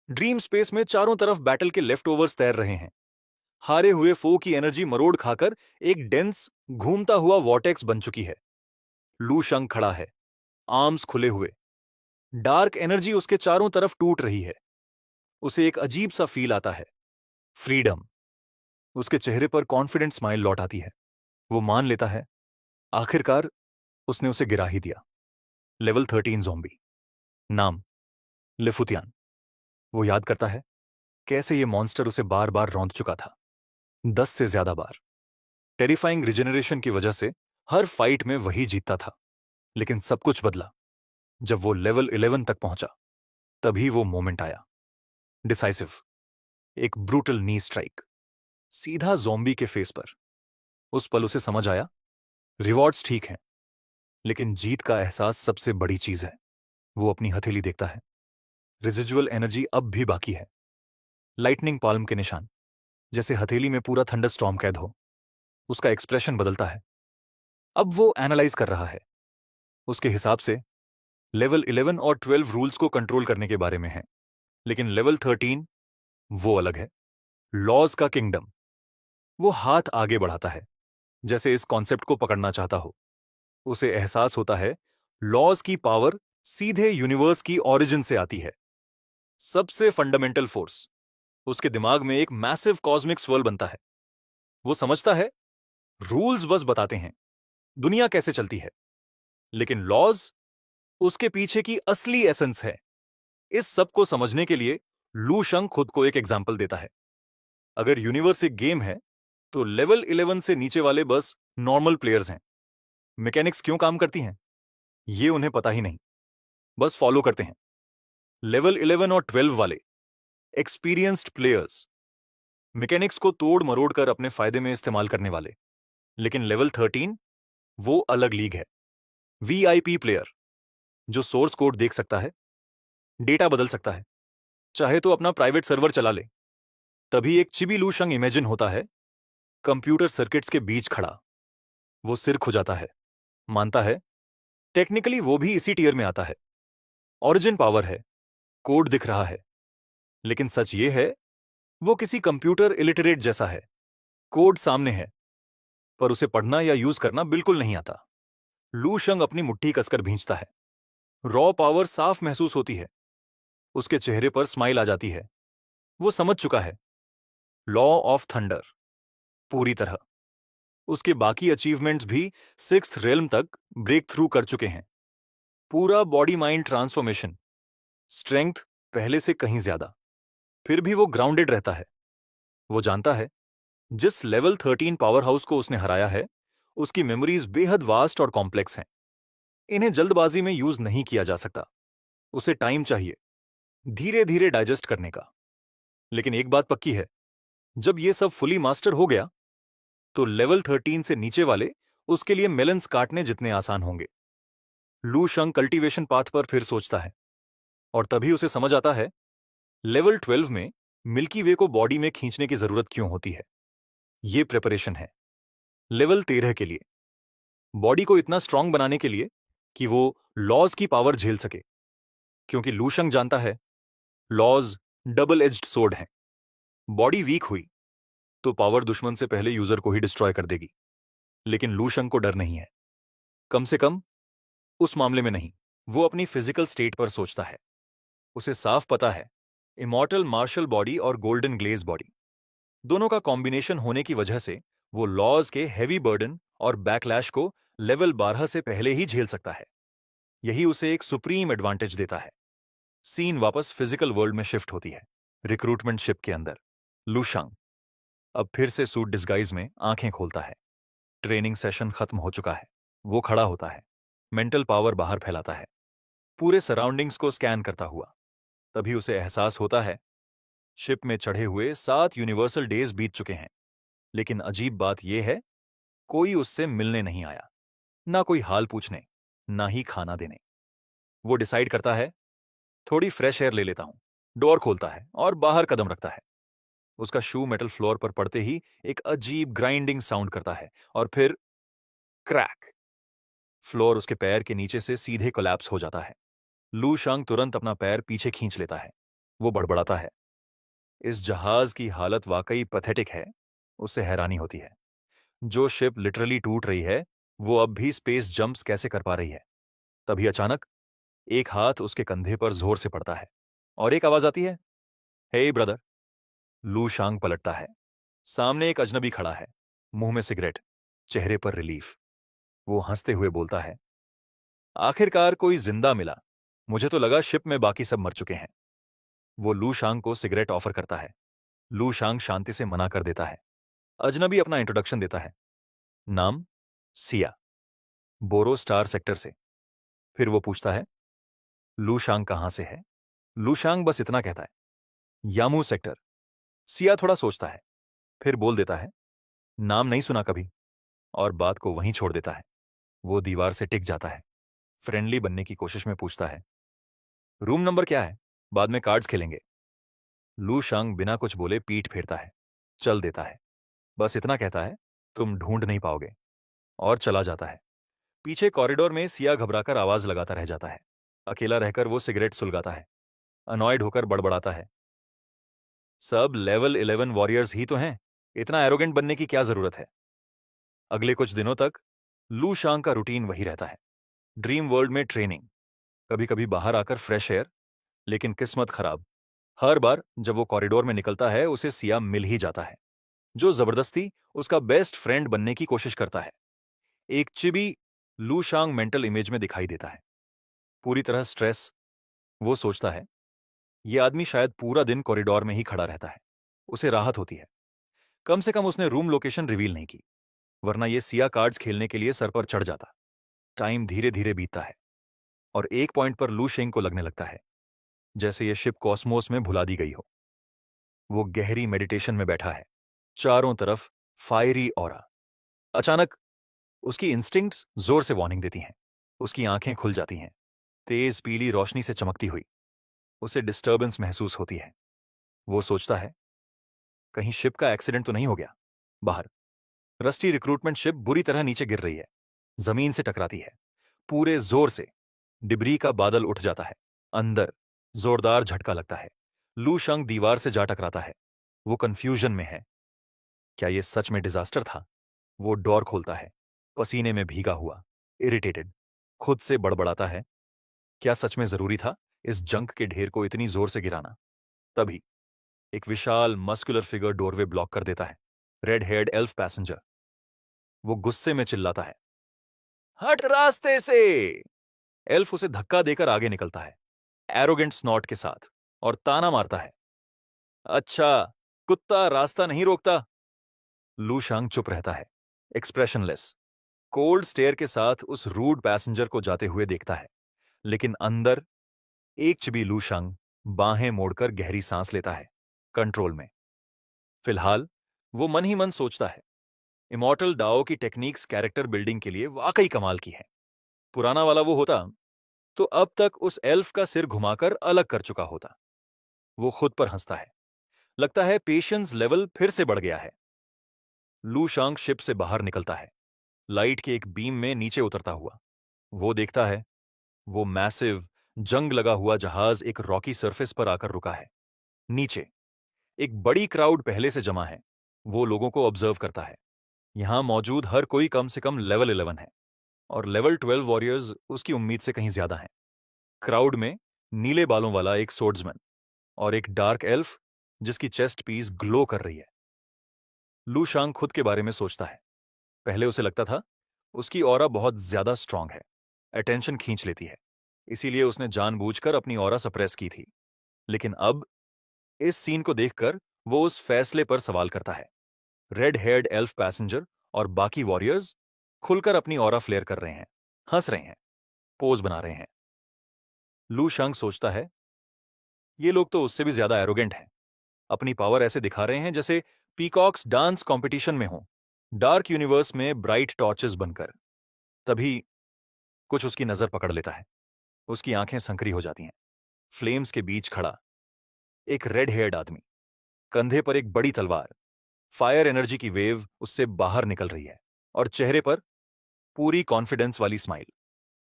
Dream space में चारों तरफ बैटल के लेफ्ट ओवर्स तैर रहे हैं। हारे हुए फो की एनर्जी मरोड़ खाकर एक डेंस घूमता हुआ वॉर्टेक्स बन चुकी है। लू शंग खड़ा है, आर्म्स खुले हुए। डार्क एनर्जी उसके चारों तरफ टूट रही है। उसे एक अजीब सा फील आता है, फ्रीडम। उसके चेहरे पर कॉन्फिडेंट स्माइल लौट आती है। वो मान लेता है, आखिरकार उसने उसे गिरा ही दिया। Level 13 zombie. नाम लिफुतियान। वो याद करता है कैसे ये मॉन्स्टर उसे बार बार रौंद चुका था, 10 से ज्यादा बार। टेरिफाइंग रिजेनरेशन की वजह से हर फाइट में वही जीतता था। लेकिन सब कुछ बदला जब वो लेवल 11 तक पहुंचा। तभी वो मोमेंट आया, डिसाइसिव। एक ब्रूटल नी स्ट्राइक, सीधा ज़ॉम्बी के फेस पर। उस पल उसे समझ आया, रिवॉर्ड्स ठीक हैं, लेकिन जीत का एहसास सबसे बड़ी चीज है। वो अपनी हथेली देखता है, रेजिजुअल एनर्जी अब भी बाकी है। लाइटनिंग पाल्म के निशान, जैसे हथेली में पूरा थंडर स्टॉर्म कैद हो। उसका एक्सप्रेशन बदलता है। अब वो एनालाइज कर रहा है। उसके हिसाब से लेवल 11 और 12 रूल्स को कंट्रोल करने के बारे में है, लेकिन लेवल 13 वो अलग है। लॉज का किंगडम। वो हाथ आगे बढ़ाता है, जैसे इस कॉन्सेप्ट को पकड़ना चाहता हो। उसे एहसास होता है, लॉज की पावर सीधे यूनिवर्स की ओरिजिन से आती है। सबसे फंडामेंटल फोर्स। उसके दिमाग में एक मैसिव कॉस्मिक स्वर्ल बनता है। वो समझता है, रूल्स बस बताते हैं दुनिया कैसे चलती है, लेकिन लॉज उसके पीछे की असली एसेंस है। इस सब को समझने के लिए लू शंग खुद को एक एग्जाम्पल देता है। अगर यूनिवर्स एक गेम है, तो लेवल 11 से नीचे वाले बस नॉर्मल प्लेयर्स हैं। मैकेनिक्स क्यों काम करती हैं, ये उन्हें पता ही नहीं, बस फॉलो करते हैं। लेवल 11 और 12 वाले एक्सपीरियंस्ड प्लेयर्स, मैकेनिक्स को तोड़ मरोड़ कर अपने फायदे में इस्तेमाल करने वाले। लेकिन लेवल 13 वो अलग लीग है। वीआईपी प्लेयर, जो सोर्स कोड देख सकता है, डेटा बदल सकता है, चाहे तो अपना प्राइवेट सर्वर चला ले। तभी एक चिबी लूशंग इमेजिन होता है, कंप्यूटर सर्किट्स के बीच खड़ा। वो सिर खुजाता है, मानता है टेक्निकली वो भी इसी टीयर में आता है। ओरिजिन पावर है, कोड दिख रहा है, लेकिन सच ये है, वो किसी कंप्यूटर इलिटरेट जैसा है। कोड सामने है, पर उसे पढ़ना या यूज करना बिल्कुल नहीं आता। लूशंग अपनी मुट्ठी कसकर भींचता है। रॉ पावर साफ महसूस होती है। उसके चेहरे पर स्माइल आ जाती है। वो समझ चुका है, लॉ ऑफ थंडर पूरी तरह। उसके बाकी अचीवमेंट्स भी सिक्स्थ रेल्म तक ब्रेक थ्रू कर चुके हैं। पूरा बॉडी माइंड ट्रांसफॉर्मेशन, स्ट्रेंथ पहले से कहीं ज्यादा। फिर भी वो ग्राउंडेड रहता है। वो जानता है, जिस लेवल 13 पावर हाउस को उसने हराया है, उसकी मेमोरीज बेहद वास्ट और कॉम्प्लेक्स हैं। इन्हें जल्दबाजी में यूज नहीं किया जा सकता। उसे टाइम चाहिए, धीरे धीरे डाइजेस्ट करने का। लेकिन एक बात पक्की है, जब ये सब फुली मास्टर हो गया, तो लेवल 13 से नीचे वाले उसके लिए मेलन्स काटने जितने आसान होंगे। लू शंग कल्टीवेशन पाथ पर फिर सोचता है, और तभी उसे समझ आता है, लेवल 12 में मिल्की वे को बॉडी में खींचने की जरूरत क्यों होती है। ये प्रिपरेशन है लेवल 13 के लिए, बॉडी को इतना स्ट्रांग बनाने के लिए कि वो लॉज की पावर झेल सके। क्योंकि लूशंग जानता है, लॉज डबल एज्ड सोर्ड हैं। बॉडी वीक हुई तो पावर दुश्मन से पहले यूजर को ही डिस्ट्रॉय कर देगी। लेकिन लूशंग को डर नहीं है, कम से कम उस मामले में नहीं। वो अपनी फिजिकल स्टेट पर सोचता है। उसे साफ पता है, इमॉर्टल मार्शल बॉडी और गोल्डन ग्लेज बॉडी, दोनों का कॉम्बिनेशन होने की वजह से वो लॉज के हैवी बर्डन और बैकलैश को लेवल 12 से पहले ही झेल सकता है। यही उसे एक सुप्रीम एडवांटेज देता है। सीन वापस फिजिकल वर्ल्ड में शिफ्ट होती है। रिक्रूटमेंट शिप के अंदर लूशांग अब फिर से सूट डिस्गाइज में आंखें खोलता है। ट्रेनिंग सेशन खत्म हो चुका है। वो खड़ा होता है, मेंटल पावर बाहर फैलाता है, पूरे सराउंडिंग्स को स्कैन करता हुआ। तभी उसे एहसास होता है, शिप में चढ़े हुए 7 यूनिवर्सल डेज बीत चुके हैं। लेकिन अजीब बात यह है, कोई उससे मिलने नहीं आया, ना कोई हाल पूछने, ना ही खाना देने। वो डिसाइड करता है, थोड़ी फ्रेश एयर ले लेता हूं। डोर खोलता है और बाहर कदम रखता है। उसका शू मेटल फ्लोर पर पड़ते ही एक अजीब ग्राइंडिंग साउंड करता है, और फिर क्रैक। फ्लोर उसके पैर के नीचे से सीधे कोलैप्स हो जाता है। लू शांग तुरंत अपना पैर पीछे खींच लेता है। वो बड़बड़ाता है, इस जहाज की हालत वाकई पैथेटिक है। उसे हैरानी होती है, जो शिप लिटरली टूट रही है, वो अब भी स्पेस जंप्स कैसे कर पा रही है। तभी अचानक एक हाथ उसके कंधे पर जोर से पड़ता है और एक आवाज आती है, हे ब्रदर। लू शांग पलटता है। सामने एक अजनबी खड़ा है, मुंह में सिगरेट, चेहरे पर रिलीफ। वो हंसते हुए बोलता है, आखिरकार कोई जिंदा मिला। मुझे तो लगा शिप में बाकी सब मर चुके हैं। वो लू शांग को सिगरेट ऑफर करता है। लू शांग शांति से मना कर देता है। अजनबी अपना इंट्रोडक्शन देता है। नाम सिया, बोरो स्टार सेक्टर से। फिर वो पूछता है, लू शांग कहां से है। लू शांग बस इतना कहता है, यामू सेक्टर। सिया थोड़ा सोचता है, फिर बोल देता है, नाम नहीं सुना कभी, और बात को वहीं छोड़ देता है। वो दीवार से टिक जाता है, फ्रेंडली बनने की कोशिश में पूछता है, रूम नंबर क्या है, बाद में कार्ड्स खेलेंगे। लू शांग बिना कुछ बोले पीठ फेरता है, चल देता है। बस इतना कहता है, तुम ढूंढ नहीं पाओगे, और चला जाता है। पीछे कॉरिडोर में सिया घबराकर आवाज लगाता रह जाता है। अकेला रहकर वो सिगरेट सुलगाता है, अनॉयड होकर बड़बड़ाता है, सब लेवल 11 वॉरियर्स ही तो हैं, इतना एरोगेंट बनने की क्या जरूरत है। अगले कुछ दिनों तक लू शांग का रूटीन वही रहता है, ड्रीम वर्ल्ड में ट्रेनिंग, कभी कभी बाहर आकर फ्रेश एयर। लेकिन किस्मत खराब, हर बार जब वो कॉरिडोर में निकलता है उसे सिया मिल ही जाता है, जो जबरदस्ती उसका बेस्ट फ्रेंड बनने की कोशिश करता है। एक चिबी लू शांग मेंटल इमेज में दिखाई देता है, पूरी तरह स्ट्रेस। वो सोचता है, ये आदमी शायद पूरा दिन कॉरिडोर में ही खड़ा रहता है। उसे राहत होती है, कम से कम उसने रूम लोकेशन रिवील नहीं की, वरना ये सिया कार्ड्स खेलने के लिए सर पर चढ़ जाता। टाइम धीरे धीरे बीतता है, और एक पॉइंट पर लू शेंग को लगने लगता है जैसे ये शिप कॉस्मोस में भुला दी गई हो। वो गहरी मेडिटेशन में बैठा है, चारों तरफ फायरी ऑरा। अचानक उसकी इंस्टिंक्ट्स जोर से वार्निंग देती हैं। उसकी आंखें खुल जाती हैं, तेज पीली रोशनी से चमकती हुई। उसे डिस्टर्बेंस महसूस होती है। वो सोचता है, कहीं शिप का एक्सीडेंट तो नहीं हो गया। बाहर रस्टी रिक्रूटमेंट शिप बुरी तरह नीचे गिर रही है, जमीन से टकराती है पूरे जोर से। डिब्री का बादल उठ जाता है। अंदर जोरदार झटका लगता है। लू शंग दीवार से जा टकराता है। वो कंफ्यूजन में है, क्या ये सच में डिजास्टर था। वो डोर खोलता है, पसीने में भीगा हुआ, इरिटेटेड। खुद से बड़बड़ाता है, क्या सच में जरूरी था इस जंक के ढेर को इतनी जोर से गिराना। तभी एक विशाल मस्कुलर फिगर डोरवे ब्लॉक कर देता है, रेड हेयर्ड एल्फ पैसेंजर। वो गुस्से में चिल्लाता है, हट रास्ते से। एल्फ उसे धक्का देकर आगे निकलता है, एरोगेंट स्नॉट के साथ, और ताना मारता है, अच्छा कुत्ता रास्ता नहीं रोकता। लू शांग चुप रहता है, एक्सप्रेशनलेस, कोल्ड स्टेयर के साथ उस रूड पैसेंजर को जाते हुए देखता है। लेकिन अंदर एक चिबी लू शांग बाहें मोड़कर गहरी सांस लेता है, कंट्रोल में। फिलहाल वो मन ही मन सोचता है, इमॉर्टल डाओ की टेक्निक्स कैरेक्टर बिल्डिंग के लिए वाकई कमाल की है। पुराना वाला वो होता तो अब तक उस एल्फ का सिर घुमाकर अलग कर चुका होता। वो खुद पर हंसता है, लगता है पेशेंस लेवल फिर से बढ़ गया है। लू शांग शिप से बाहर निकलता है, लाइट के एक बीम में नीचे उतरता हुआ। वो देखता है, वो मैसिव जंग लगा हुआ जहाज एक रॉकी सरफेस पर आकर रुका है। नीचे एक बड़ी क्राउड पहले से जमा है। वो लोगों को ऑब्जर्व करता है। यहां मौजूद हर कोई कम से कम लेवल 11 है, और लेवल 12 वॉरियर्स उसकी उम्मीद से कहीं ज्यादा हैं। क्राउड में नीले बालों वाला एक सोर्ड्समैन और एक डार्क एल्फ जिसकी चेस्ट पीस ग्लो कर रही है। लू शांग खुद के बारे में सोचता है, पहले उसे लगता था उसकी ऑरा बहुत ज्यादा स्ट्रांग है, अटेंशन खींच लेती है, इसीलिए उसने जानबूझकर अपनी ऑरा सप्रेस की थी। लेकिन अब इस सीन को देखकर वो उस फैसले पर सवाल करता है। रेड हेयर्ड एल्फ पैसेंजर और बाकी वॉरियर्स खुलकर अपनी ऑरा फ्लेयर कर रहे हैं, हंस रहे हैं, पोज बना रहे हैं। लू शंग सोचता है, ये लोग तो उससे भी ज्यादा एरोगेंट हैं, अपनी पावर ऐसे दिखा रहे हैं जैसे पीकॉक्स डांस कंपटीशन में हो, डार्क यूनिवर्स में ब्राइट टॉर्चेस बनकर। तभी कुछ उसकी नजर पकड़ लेता है। उसकी आंखें संकरी हो जाती हैं। फ्लेम्स के बीच खड़ा एक रेड हेयर्ड आदमी, कंधे पर एक बड़ी तलवार, फायर एनर्जी की वेव उससे बाहर निकल रही है, और चेहरे पर पूरी कॉन्फिडेंस वाली स्माइल।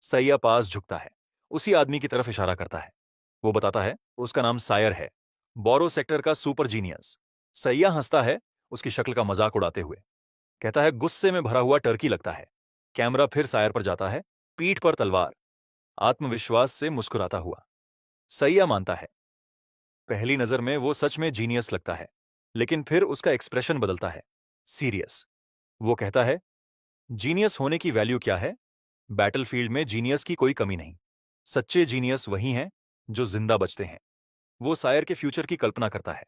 सैया पास झुकता है, उसी आदमी की तरफ इशारा करता है। वो बताता है उसका नाम सायर है, बोरो सेक्टर का सुपर जीनियस। सैया हंसता है, उसकी शक्ल का मजाक उड़ाते हुए। कहता है, गुस्से में भरा हुआ टर्की लगता है। कैमरा फिर सायर पर जाता है, पीठ पर तलवार, आत्मविश्वास से मुस्कुराता हुआ। सैया मानता है, पहली नजर में वो सच में जीनियस लगता है, लेकिन फिर उसका एक्सप्रेशन बदलता है, सीरियस। वो कहता है, जीनियस होने की वैल्यू क्या है? बैटलफील्ड में जीनियस की कोई कमी नहीं। सच्चे जीनियस वही हैं जो जिंदा बचते हैं। वो सायर के फ्यूचर की कल्पना करता है,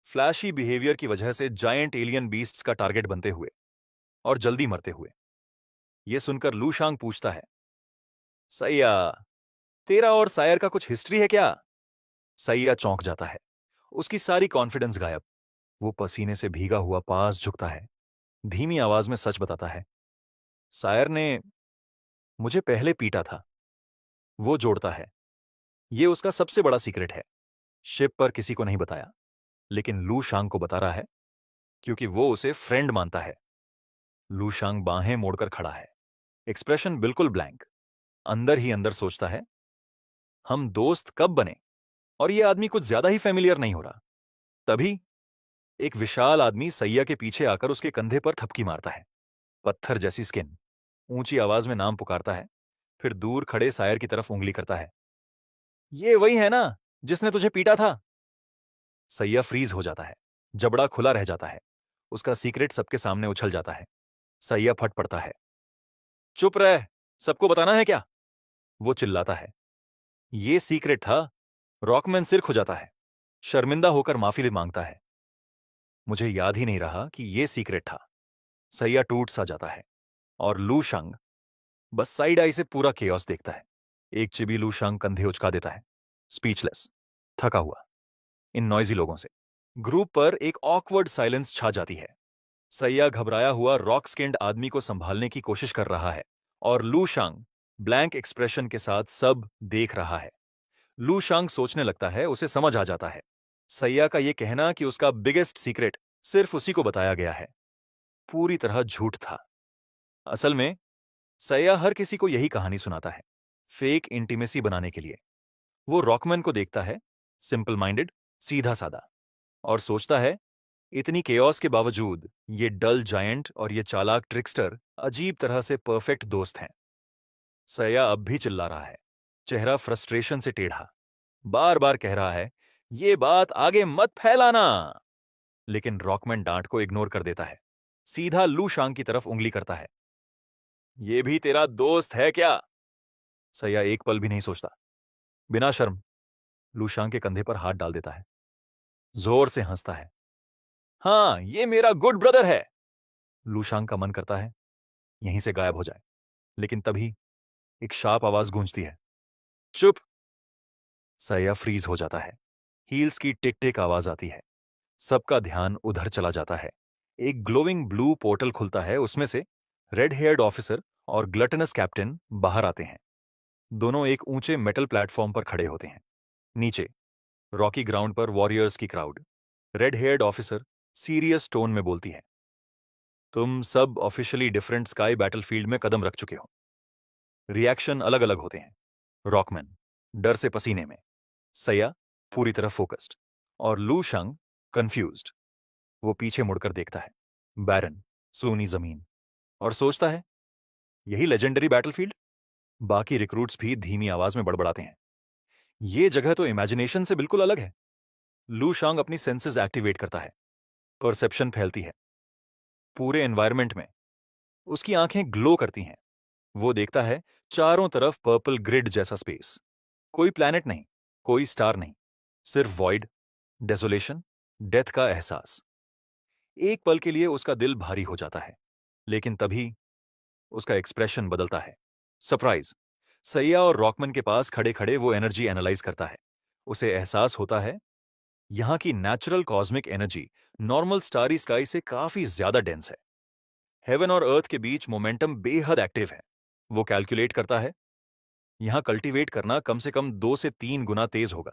फ्लैशी बिहेवियर की वजह से जायंट एलियन बीस्ट्स का टारगेट बनते हुए और जल्दी मरते हुए। ये सुनकर लू शांग पूछता है, सैया, तेरा और सायर का कुछ हिस्ट्री है क्या? सैया चौंक जाता है, उसकी सारी कॉन्फिडेंस गायब। वो पसीने से भीगा हुआ पास झुकता है, धीमी आवाज में सच बताता है, सायर ने मुझे पहले पीटा था। वो जोड़ता है, ये उसका सबसे बड़ा सीक्रेट है। शिप पर किसी को नहीं बताया, लेकिन लू शांग को बता रहा है, क्योंकि वो उसे फ्रेंड मानता है। लू शांग बाहें मोड़कर खड़ा है, एक्सप्रेशन बिल्कुल ब्लैंक। अंदर ही अंदर सोचता है, हम दोस्त कब बने? और ये आदमी कुछ ज्यादा ही फेमिलियर नहीं हो रहा। तभी एक विशाल आदमी सैया के पीछे आकर उसके कंधे पर थपकी मारता है। पत्थर जैसी स्किन, ऊंची आवाज में नाम पुकारता है, फिर दूर खड़े सायर की तरफ उंगली करता है। ये वही है ना जिसने तुझे पीटा था? सैया फ्रीज हो जाता है, जबड़ा खुला रह जाता है। उसका सीक्रेट सबके सामने उछल जाता है। सैया फट पड़ता है। चुप रह, सबको बताना है क्या? वो चिल्लाता है। ये सीक्रेट था। रॉकमैन सिर खुजाता है, शर्मिंदा होकर माफी मांगता है। मुझे याद ही नहीं रहा कि ये सीक्रेट था। सैया टूट सा जाता है और लू शंग बस साइड आई से पूरा केओस देखता है। एक चिबी लू शंग कंधे उचका देता है, स्पीचलेस, थका हुआ इन नॉइजी लोगों से। ग्रुप पर एक ऑकवर्ड साइलेंस छा जाती है। सैया घबराया हुआ रॉक स्किन्ड आदमी को संभालने की कोशिश कर रहा है और लू शांग ब्लैंक एक्सप्रेशन के साथ सब देख रहा है। लू शांग सोचने लगता है, उसे समझ आ जाता है, सैया का यह कहना कि उसका बिगेस्ट सीक्रेट सिर्फ उसी को बताया गया है, पूरी तरह झूठ था। असल में सैया हर किसी को यही कहानी सुनाता है, फेक इंटीमेसी बनाने के लिए। वो रॉकमैन को देखता है, सिंपल माइंडेड, सीधा सादा, और सोचता है, इतनी केओस के बावजूद ये डल जायंट और ये चालाक ट्रिक्स्टर अजीब तरह से परफेक्ट दोस्त हैं। सैया अब भी चिल्ला रहा है, चेहरा फ्रस्ट्रेशन से टेढ़ा, बार बार कह रहा है, ये बात आगे मत फैलाना। लेकिन रॉकमैन डांट को इग्नोर कर देता है, सीधा लू शांग की तरफ उंगली करता है। ये भी तेरा दोस्त है क्या? सैया एक पल भी नहीं सोचता, बिना शर्म लू शांग के कंधे पर हाथ डाल देता है, जोर से हंसता है। हाँ, ये मेरा गुड ब्रदर है। लू शांग का मन करता है यहीं से गायब हो जाए, लेकिन तभी एक शार्प आवाज गूंजती है, चुप। सैया फ्रीज हो जाता है, हील्स की टिक टिक आवाज आती है। सबका ध्यान उधर चला जाता है। एक ग्लोइंग ब्लू पोर्टल खुलता है, उसमें से रेड हेयर्ड ऑफिसर और ग्लटनस कैप्टन बाहर आते हैं। दोनों एक ऊंचे मेटल प्लेटफॉर्म पर खड़े होते हैं। नीचे रॉकी ग्राउंड पर वॉरियर्स की crowd. Red heard officer serious tone में बोलती है, तुम सब ऑफिशियली डिफरेंट स्काई बैटलफील्ड में कदम रख चुके हो। रिएक्शन अलग अलग होते हैं। रॉकमैन डर से पसीने में, सैया पूरी तरह फोकस्ड, और लू शंग कंफ्यूज्ड। वो पीछे मुड़कर देखता है, बैरन, सूनी जमीन, और सोचता है, यही लेजेंडरी बैटलफील्ड? बाकी रिक्रूट्स भी धीमी आवाज में बड़बड़ाते हैं, ये जगह तो इमेजिनेशन से बिल्कुल अलग है। लू शांग अपनी सेंसेस एक्टिवेट करता है, परसेप्शन फैलती है पूरे एनवायरनमेंट में। उसकी आंखें ग्लो करती हैं। वो देखता है चारों तरफ पर्पल ग्रिड जैसा स्पेस। कोई प्लैनेट नहीं, कोई स्टार नहीं, सिर्फ वॉइड, डेसोलेशन, डेथ का एहसास। एक पल के लिए उसका दिल भारी हो जाता है, लेकिन तभी उसका एक्सप्रेशन बदलता है, सरप्राइज। सैया और रॉकमैन के पास खड़े खड़े वो एनर्जी एनालाइज करता है। उसे एहसास होता है, यहां की natural cosmic energy normal starry sky से काफी ज्यादा डेंस है। हेवन और अर्थ के बीच मोमेंटम बेहद एक्टिव है। वो कैलकुलेट करता है, यहां कल्टीवेट करना कम से कम 2 से 3 गुना तेज होगा।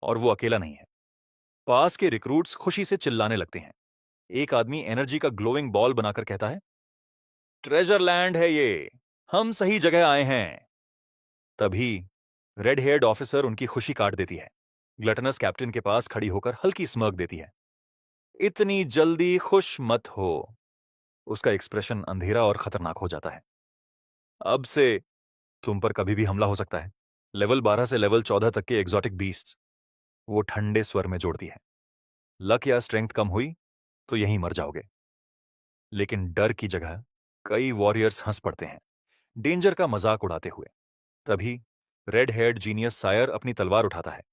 और वो अकेला नहीं है। पास के रिक्रूट्स खुशी से चिल्लाने लगते हैं। एक आदमी एनर्जी का ग्लोइंग बॉल बनाकर कहता है, ट्रेजर लैंड है ये, हम सही जगह आए हैं। तभी रेड हेयर्ड ऑफिसर उनकी खुशी काट देती है। ग्लटनस कैप्टन के पास खड़ी होकर हल्की स्मर्क देती है। इतनी जल्दी खुश मत हो। उसका एक्सप्रेशन अंधेरा और खतरनाक हो जाता है। अब से तुम पर कभी भी हमला हो सकता है। लेवल 12 से लेवल 14 तक के एग्जॉटिक बीस्ट्स, वो ठंडे स्वर में जोड़ती है। लक या स्ट्रेंथ कम हुई तो यहीं मर जाओगे। लेकिन डर की जगह कई वॉरियर्स हंस पड़ते हैं, डेंजर का मजाक उड़ाते हुए। तभी रेड हेयर्ड जीनियस सायर अपनी तलवार उठाता है,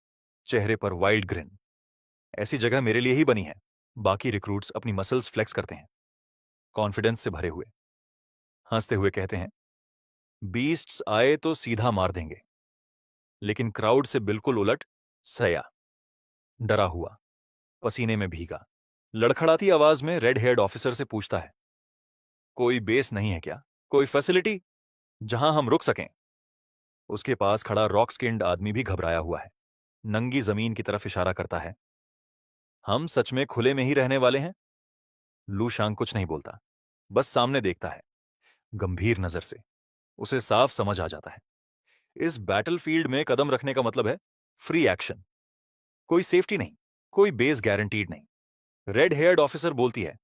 चेहरे पर वाइल्ड ग्रिन। ऐसी जगह मेरे लिए ही बनी है। बाकी रिक्रूट्स अपनी मसल्स फ्लेक्स करते हैं, कॉन्फिडेंस से भरे हुए, हंसते हुए कहते हैं, बीस्ट्स आए तो सीधा मार देंगे। लेकिन क्राउड से बिल्कुल उलट सया, डरा हुआ, पसीने में भीगा, लड़खड़ाती आवाज में रेड हेयर्ड ऑफिसर से पूछता है, कोई बेस नहीं है क्या? कोई फैसिलिटी जहां हम रुक सकें? उसके पास खड़ा रॉक स्किन्ड आदमी भी घबराया हुआ है, नंगी जमीन की तरफ इशारा करता है। हम सच में खुले में ही रहने वाले हैं? लू शांग कुछ नहीं बोलता, बस सामने देखता है, गंभीर नजर से। उसे साफ समझ आ जाता है, इस बैटलफील्ड में कदम रखने का मतलब है फ्री एक्शन। कोई सेफ्टी नहीं, कोई बेस गारंटीड नहीं। रेड हेयर्ड ऑफिसर बोलती है,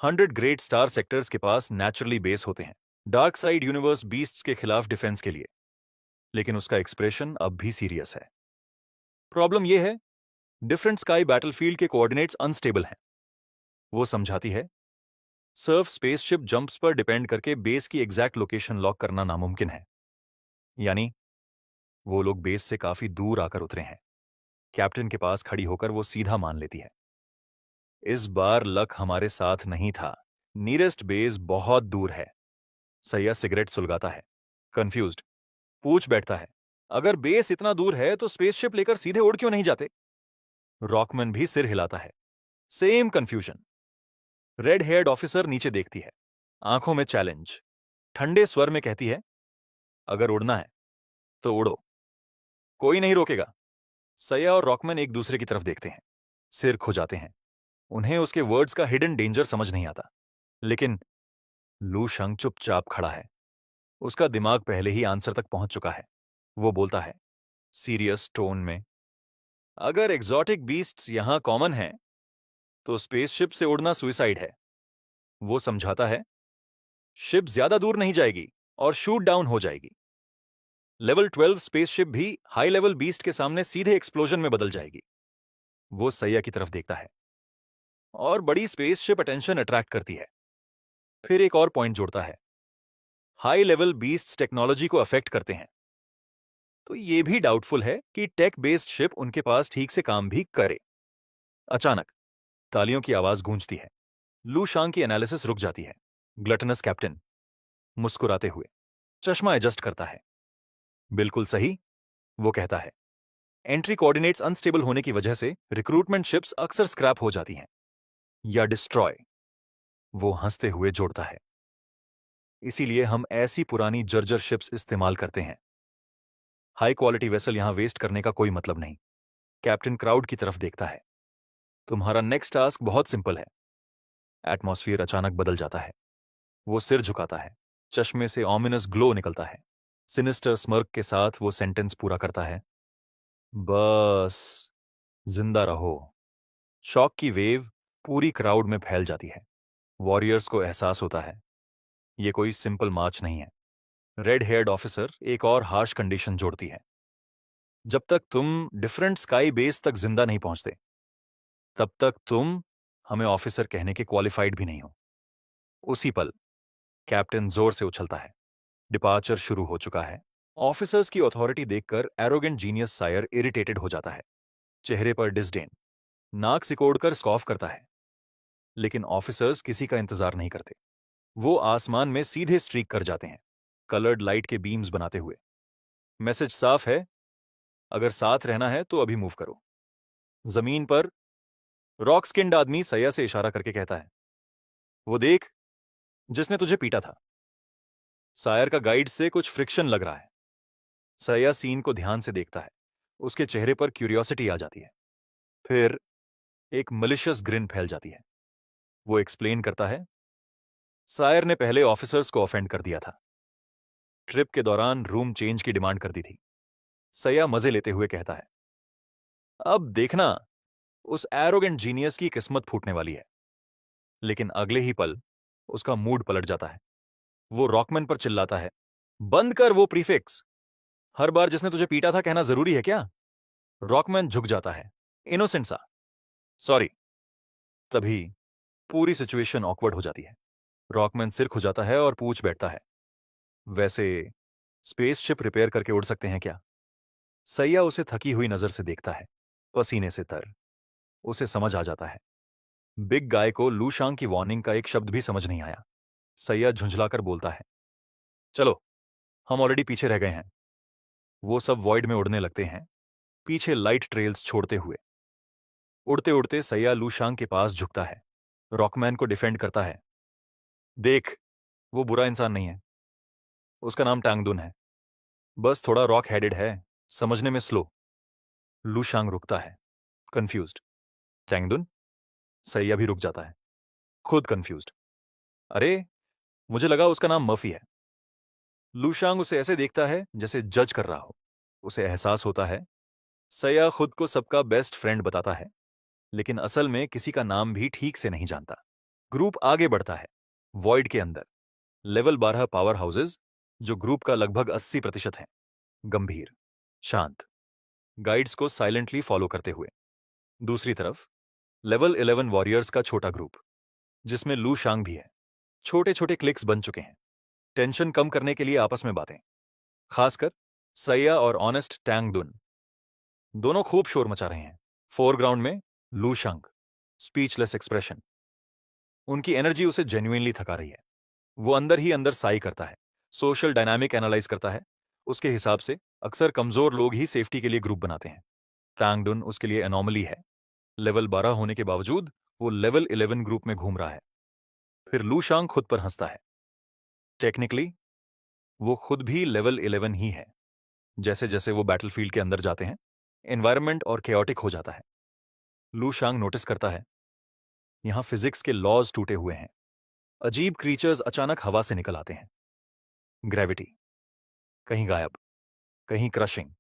100 ग्रेट स्टार सेक्टर्स के पास नेचुरली बेस होते हैं, डार्क साइड यूनिवर्स बीस्ट्स के खिलाफ डिफेंस के लिए। लेकिन उसका एक्सप्रेशन अब भी सीरियस है। प्रॉब्लम यह है, डिफरेंट स्काई बैटलफील्ड के कोऑर्डिनेट्स अनस्टेबल हैं। वो समझाती है, सर्फ स्पेसशिप जंप्स पर डिपेंड करके बेस की एग्जैक्ट लोकेशन लॉक करना नामुमकिन है। यानी वो लोग बेस से काफी दूर आकर उतरे हैं। कैप्टन के पास खड़ी होकर वो सीधा मान लेती है, इस बार लक हमारे साथ नहीं था। नियरेस्ट बेस बहुत दूर है। सैया सिगरेट सुलगाता है, कंफ्यूज्ड, पूछ बैठता है, अगर बेस इतना दूर है तो स्पेसशिप लेकर सीधे उड़ क्यों नहीं जाते? रॉकमैन भी सिर हिलाता है, same confusion. Red heard officer नीचे देखती है, आंखों में चैलेंज, ठंडे स्वर में कहती है, अगर उड़ना है तो उड़ो, कोई नहीं रोकेगा। सैया और रॉकमैन एक दूसरे की तरफ देखते हैं, सिर खुजाते हैं। उन्हें उसके वर्ड्स का हिडन डेंजर समझ नहीं आता। लेकिन लू शंग चुपचाप खड़ा है, उसका दिमाग पहले ही आंसर तक पहुंच चुका है। वो बोलता है, सीरियस टोन में, अगर एग्जॉटिक बीस्ट्स यहां कॉमन हैं, तो स्पेसशिप से उड़ना सुइसाइड है। वो समझाता है, शिप ज्यादा दूर नहीं जाएगी और शूट डाउन हो जाएगी। लेवल 12 स्पेसशिप भी हाई लेवल बीस्ट के सामने सीधे एक्सप्लोजन में बदल जाएगी। वो सैया की तरफ देखता है, और बड़ी स्पेसशिप अटेंशन अट्रैक्ट करती है। फिर एक और पॉइंट जोड़ता है, हाई लेवल बीस्ट्स टेक्नोलॉजी को अफेक्ट करते हैं, तो यह भी डाउटफुल है कि टेक बेस्ड शिप उनके पास ठीक से काम भी करे। अचानक तालियों की आवाज गूंजती है। लू शांग की एनालिसिस रुक जाती है। ग्लटनस कैप्टन मुस्कुराते हुए चश्मा एडजस्ट करता है। बिल्कुल सही, वो कहता है, एंट्री कोऑर्डिनेट्स अनस्टेबल होने की वजह से रिक्रूटमेंट शिप्स अक्सर स्क्रैप हो जाती हैं या डिस्ट्रॉय। वो हंसते हुए जोड़ता है, इसीलिए हम ऐसी पुरानी जर्जर शिप्स इस्तेमाल करते हैं। हाई क्वालिटी वेसल यहां वेस्ट करने का कोई मतलब नहीं। कैप्टन क्राउड की तरफ देखता है, तुम्हारा नेक्स्ट टास्क बहुत सिंपल है। एटमॉस्फेयर अचानक बदल जाता है। वो सिर झुकाता है, चश्मे से ऑमिनस ग्लो निकलता है। सिनिस्टर स्मर्क के साथ वो सेंटेंस पूरा करता है, बस जिंदा रहो। शॉक की वेव पूरी क्राउड में फैल जाती है। वॉरियर्स को एहसास होता है, ये कोई सिंपल मार्च नहीं है। रेड हेयर्ड ऑफिसर एक और हार्श कंडीशन जोड़ती है, जब तक तुम डिफरेंट स्काई बेस तक जिंदा नहीं पहुंचते, तब तक तुम हमें ऑफिसर कहने के क्वालिफाइड भी नहीं हो। उसी पल कैप्टन जोर से उछलता है। डिपार्चर शुरू हो चुका है। ऑफिसर्स की अथॉरिटी देखकर एरोगेंट जीनियस सायर इरिटेटेड हो जाता है, चेहरे पर डिसडेन, नाक सिकोड़कर स्कॉफ करता है। लेकिन ऑफिसर्स किसी का इंतजार नहीं करते। वो आसमान में सीधे स्ट्रीक कर जाते हैं, कलर्ड लाइट के बीम्स बनाते हुए। मैसेज साफ है, अगर साथ रहना है तो अभी मूव करो। जमीन पर रॉक स्किन्ड आदमी सैया से इशारा करके कहता है, वो देख, जिसने तुझे पीटा था। सायर का गाइड से कुछ फ्रिक्शन लग रहा है। सैया सीन को ध्यान से देखता है, उसके चेहरे पर क्यूरियोसिटी आ जाती है। फिर एक मलिशियस ग्रिन फैल जाती है। वो एक्सप्लेन करता है, सायर ने पहले ऑफिसर्स को ऑफेंड कर दिया था, ट्रिप के दौरान रूम चेंज की डिमांड कर दी थी। सैया मजे लेते हुए कहता है, अब देखना उस एरोगेंट जीनियस की किस्मत फूटने वाली है। लेकिन अगले ही पल उसका मूड पलट जाता है। वो रॉकमैन पर चिल्लाता है, बंद कर वो प्रीफिक्स। हर बार जिसने तुझे पीटा था कहना जरूरी है क्या? रॉकमैन झुक जाता है, इनोसेंट सा, सॉरी। तभी पूरी सिचुएशन ऑकवर्ड हो जाती है। रॉकमैन सिर खुजाता है और पूछ बैठता है, वैसे स्पेसशिप रिपेयर करके उड़ सकते हैं क्या? सैया उसे थकी हुई नजर से देखता है, पसीने से तर। उसे समझ आ जाता है। बिग गाय को लू शांग की वार्निंग का एक शब्द भी समझ नहीं आया। सैया झुंझलाकर बोलता है, चलो, हम ऑलरेडी पीछे रह गए हैं। वो सब वॉइड में उड़ने लगते हैं, पीछे लाइट ट्रेल्स छोड़ते हुए। उड़ते उड़ते सैया लू शांग के पास झुकता है, रॉकमैन को डिफेंड करता है। देख, वो बुरा इंसान नहीं है। उसका नाम टांगदुन है। बस थोड़ा रॉक हेडेड है, समझने में स्लो। लू शांग रुकता है, कंफ्यूज्ड। टैंगदुन? सैया भी रुक जाता है, खुद कंफ्यूज्ड। अरे, मुझे लगा उसका नाम मर्फी है। लूशांग उसे ऐसे देखता है जैसे जज कर रहा हो। उसे एहसास होता है सैया खुद को सबका बेस्ट फ्रेंड बताता है, लेकिन असल में किसी का नाम भी ठीक से नहीं जानता। ग्रुप आगे बढ़ता है, वॉइड के अंदर। लेवल 12 पावर हाउसेज, जो ग्रुप का लगभग 80% है, गंभीर, शांत, गाइड्स को साइलेंटली फॉलो करते हुए। दूसरी तरफ लेवल 11 वॉरियर्स का छोटा ग्रुप, जिसमें लू शांग भी है। छोटे छोटे क्लिक्स बन चुके हैं, टेंशन कम करने के लिए आपस में बातें। खासकर सैया और ऑनेस्ट टैंग दुन दोनों खूब शोर मचा रहे हैं। फोरग्राउंड में लू शंग, स्पीचलेस एक्सप्रेशन। उनकी एनर्जी उसे जेन्युइनली थका रही है। वो अंदर ही अंदर साई करता है, सोशल डायनामिक एनालाइज करता है। उसके हिसाब से अक्सर कमजोर लोग ही सेफ्टी के लिए ग्रुप बनाते हैं। टैंग दुन उसके लिए एनॉमली है। लेवल 12 होने के बावजूद वो लेवल 11 ग्रुप में घूम रहा है। फिर लू शांग खुद पर हंसता है। टेक्निकली वो खुद भी लेवल 11 ही है। जैसे जैसे वो बैटलफील्ड के अंदर जाते हैं, एनवायरनमेंट और केओटिक हो जाता है। लू शांग नोटिस करता है, यहां फिजिक्स के लॉज टूटे हुए हैं। अजीब क्रीचर्स अचानक हवा से निकल आते हैं। ग्रेविटी कहीं गायब, कहीं क्रशिंग।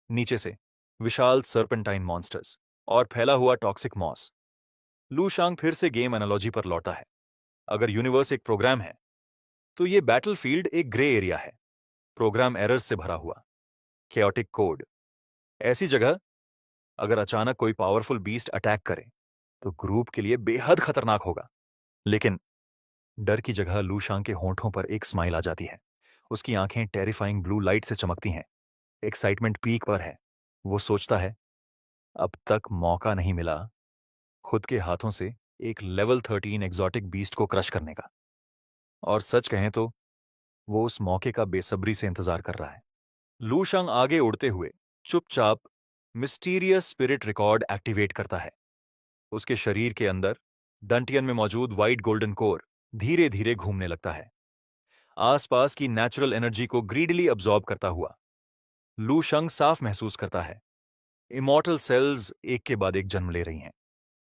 नीचे से विशाल सर्पेंटाइन मॉन्स्टर्स और फैला हुआ टॉक्सिक मॉस। लू शांग फिर से गेम एनालॉजी पर लौटा है। अगर यूनिवर्स एक प्रोग्राम है, तो ये बैटलफील्ड एक ग्रे एरिया है, प्रोग्राम एरर्स से भरा हुआ, केओटिक कोड। ऐसी जगह अगर अचानक कोई पावरफुल बीस्ट अटैक करे तो ग्रुप के लिए बेहद खतरनाक होगा। लेकिन डर की जगह लू शांग के होंठों पर एक स्माइल आ जाती है। उसकी आंखें टेरिफाइंग ब्लू लाइट से चमकती हैं। एक्साइटमेंट पीक पर है। वो सोचता है, अब तक मौका नहीं मिला खुद के हाथों से एक लेवल 13 एग्जॉटिक बीस्ट को क्रश करने का। और सच कहें तो वो उस मौके का बेसब्री से इंतजार कर रहा है। लू शांग आगे उड़ते हुए चुपचाप मिस्टीरियस स्पिरिट रिकॉर्ड एक्टिवेट करता है। उसके शरीर के अंदर डंटियन में मौजूद व्हाइट गोल्डन कोर धीरे धीरे घूमने लगता है, आसपास की नेचुरल एनर्जी को ग्रीडली अब्सॉर्ब करता हुआ। लू शंग साफ महसूस करता है, इमॉर्टल सेल्स एक के बाद एक जन्म ले रही हैं।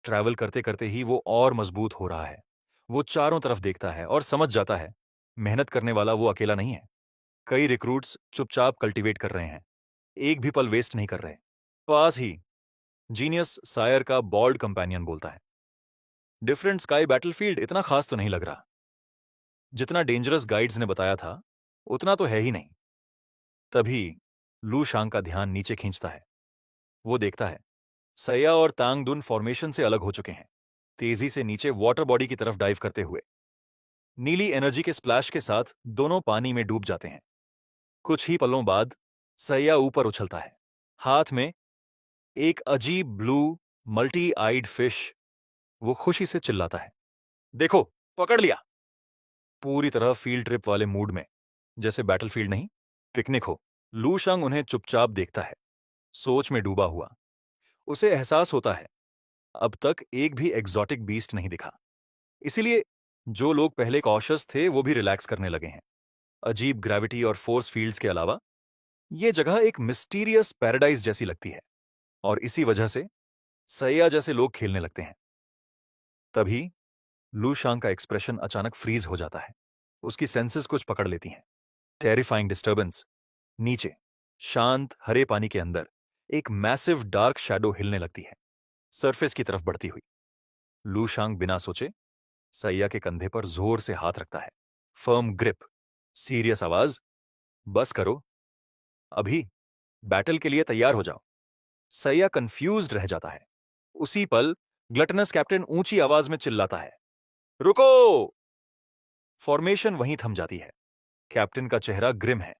ट्रैवल करते करते ही वो और मजबूत हो रहा है। वो चारों तरफ देखता है और समझ जाता है, मेहनत करने वाला वो अकेला नहीं है। कई रिक्रूट्स चुपचाप कल्टीवेट कर रहे हैं, एक भी पल वेस्ट नहीं कर रहे। पास ही जीनियस सायर का बॉल्ड कंपेनियन बोलता है, डिफरेंट स्काई बैटलफील्ड इतना खास तो नहीं लग रहा। जितना डेंजरस गाइड्स ने बताया था उतना तो है ही नहीं। तभी लू शांग का ध्यान नीचे खींचता है। वो देखता है सैया और तांग दुन फॉर्मेशन से अलग हो चुके हैं, तेजी से नीचे वाटर बॉडी की तरफ डाइव करते हुए। नीली एनर्जी के स्प्लैश के साथ दोनों पानी में डूब जाते हैं। कुछ ही पलों बाद सैया ऊपर उछलता है, हाथ में एक अजीब ब्लू मल्टी आइड फिश। वो खुशी से चिल्लाता है, देखो, पकड़ लिया। पूरी तरह फील्ड ट्रिप वाले मूड में, जैसे बैटलफील्ड नहीं, पिकनिक हो। लू शांग उन्हें चुपचाप देखता है, सोच में डूबा हुआ। उसे एहसास होता है अब तक एक भी एग्जॉटिक बीस्ट नहीं दिखा। इसीलिए जो लोग पहले कॉशियस थे वो भी रिलैक्स करने लगे हैं। अजीब ग्रेविटी और फोर्स फील्ड्स के अलावा यह जगह एक मिस्टीरियस पैराडाइज जैसी लगती है। और इसी वजह से सैया जैसे लोग खेलने लगते हैं। तभी लू शांग का एक्सप्रेशन अचानक फ्रीज हो जाता है। उसकी सेंसेस कुछ पकड़ लेती हैं। टेरिफाइंग डिस्टर्बेंस, नीचे शांत हरे पानी के अंदर एक मैसिव डार्क शैडो हिलने लगती है, सरफेस की तरफ बढ़ती हुई। लू शांग बिना सोचे सैया के कंधे पर जोर से हाथ रखता है। फर्म ग्रिप, सीरियस आवाज, बस करो, अभी बैटल के लिए तैयार हो जाओ। सैया कंफ्यूज्ड रह जाता है। उसी पल ग्लटनस कैप्टन ऊंची आवाज में चिल्लाता है, रुको। फॉर्मेशन वहीं थम जाती है। कैप्टन का चेहरा ग्रिम है।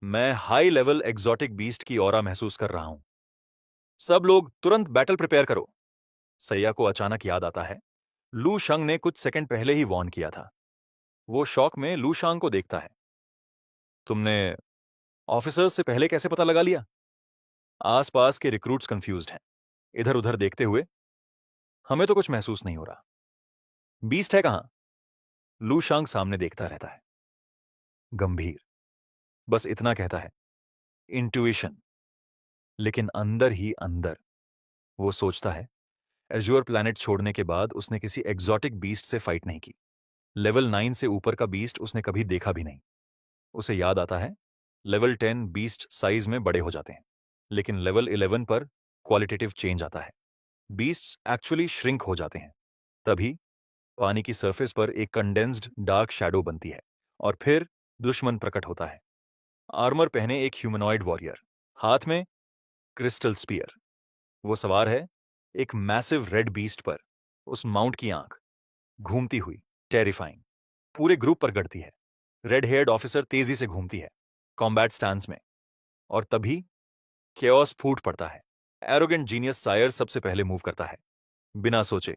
मैं हाई लेवल एग्जॉटिक बीस्ट की ऑरा महसूस कर रहा हूं। सब लोग तुरंत बैटल प्रिपेयर करो। सैया को अचानक याद आता है, लू शंग ने कुछ सेकंड पहले ही वॉर्न किया था। वो शॉक में लू शांग को देखता है। तुमने ऑफिसर्स से पहले कैसे पता लगा लिया? आसपास के रिक्रूट्स कंफ्यूज्ड हैं, इधर उधर देखते हुए। हमें तो कुछ महसूस नहीं हो रहा। बीस्ट है कहां? लू शांग सामने देखता रहता है, गंभीर। बस इतना कहता है, इंट्यूशन। लेकिन अंदर ही अंदर वो सोचता है, एज्योर प्लैनेट छोड़ने के बाद उसने किसी एग्जॉटिक बीस्ट से फाइट नहीं की। लेवल 9 से ऊपर का बीस्ट उसने कभी देखा भी नहीं। उसे याद आता है, लेवल 10 बीस्ट साइज में बड़े हो जाते हैं, लेकिन लेवल 11 पर क्वालिटेटिव चेंज आता है। बीस्ट्स एक्चुअली श्रिंक हो जाते हैं। तभी पानी की सरफेस पर एक कंडेंस्ड डार्क शैडो बनती है और फिर दुश्मन प्रकट होता है। आर्मर पहने एक ह्यूमनॉइड वॉरियर, हाथ में क्रिस्टल स्पीयर। वो सवार है एक मैसिव रेड बीस्ट पर। उस माउंट की आंख घूमती हुई, टेरिफाइंग, पूरे ग्रुप पर गड़ती है। रेड हेयर्ड ऑफिसर तेजी से घूमती है, कॉम्बैट स्टांस में। और तभी केओस फूट पड़ता है। एरोगेंट जीनियस सायर सबसे पहले मूव करता है, बिना सोचे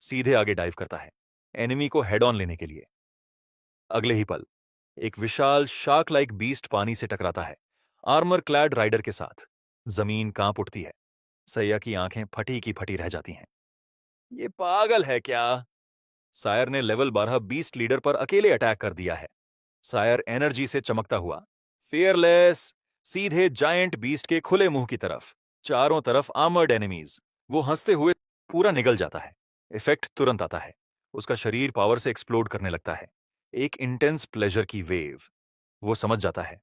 सीधे आगे डाइव करता है, एनिमी को हेड ऑन लेने के लिए। अगले ही पल एक विशाल शार्क लाइक बीस्ट पानी से टकराता है, आर्मर क्लैड राइडर के साथ। जमीन कांप उठती है। सैया की आंखें फटी की फटी रह जाती हैं। ये पागल है क्या? सायर ने लेवल 12 बीस्ट लीडर पर अकेले अटैक कर दिया है। सायर एनर्जी से चमकता हुआ, फियरलेस, सीधे जायंट बीस्ट के खुले मुंह की तरफ। चारों तरफ आर्मर्ड एनिमीज। वो हंसते हुए पूरा निगल जाता है। इफेक्ट तुरंत आता है। उसका शरीर पावर से एक्सप्लोड करने लगता है, एक इंटेंस प्लेजर की वेव। वो समझ जाता है,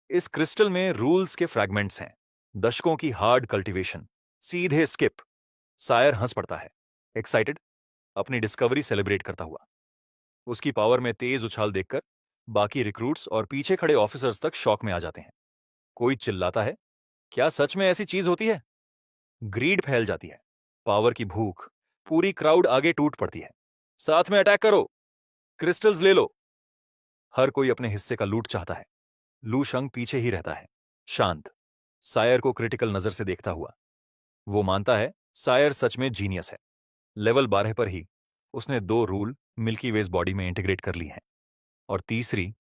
इस क्रिस्टल में रूल्स के फ्रैगमेंट्स हैं, दशकों की हार्ड कल्टीवेशन, सीधे स्किप। सायर हंस पड़ता है, एक्साइटेड, अपनी डिस्कवरी सेलिब्रेट करता हुआ। उसकी पावर में तेज उछाल देखकर बाकी रिक्रूट्स और पीछे खड़े ऑफिसर्स तक शॉक में आ जाते हैं। कोई चिल्लाता है, क्या सच में ऐसी चीज होती है? ग्रीड फैल जाती है, पावर की भूख। पूरी क्राउड आगे टूट पड़ती है। साथ में अटैक करो, क्रिस्टल्स ले लो। हर कोई अपने हिस्से का लूट चाहता है। लू शंग पीछे ही रहता है, शांत, सायर को क्रिटिकल नजर से देखता हुआ। वो मानता है सायर सच में जीनियस है। लेवल 12 पर ही उसने 2 रूल मिल्की वेज बॉडी में इंटीग्रेट कर ली हैं, और तीसरी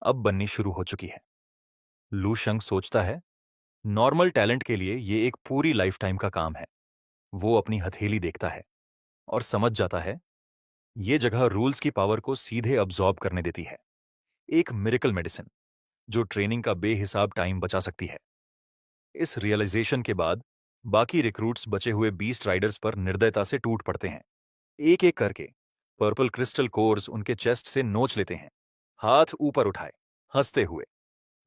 अब बननी शुरू हो चुकी है। लू शंग सोचता है, नॉर्मल टैलेंट के लिए ये एक पूरी लाइफ टाइम का काम है। वो अपनी हथेली देखता है और समझ जाता है, ये जगह रूल्स की पावर को सीधे अब्सॉर्ब करने देती है। एक मिरेकल मेडिसिन जो ट्रेनिंग का बेहिसाब टाइम बचा सकती है। इस रियलाइजेशन के बाद बाकी रिक्रूट्स बचे हुए बीस्ट राइडर्स पर निर्दयता से टूट पड़ते हैं। एक एक करके पर्पल क्रिस्टल कोर्स उनके चेस्ट से नोच लेते हैं, हाथ ऊपर उठाए, हंसते हुए,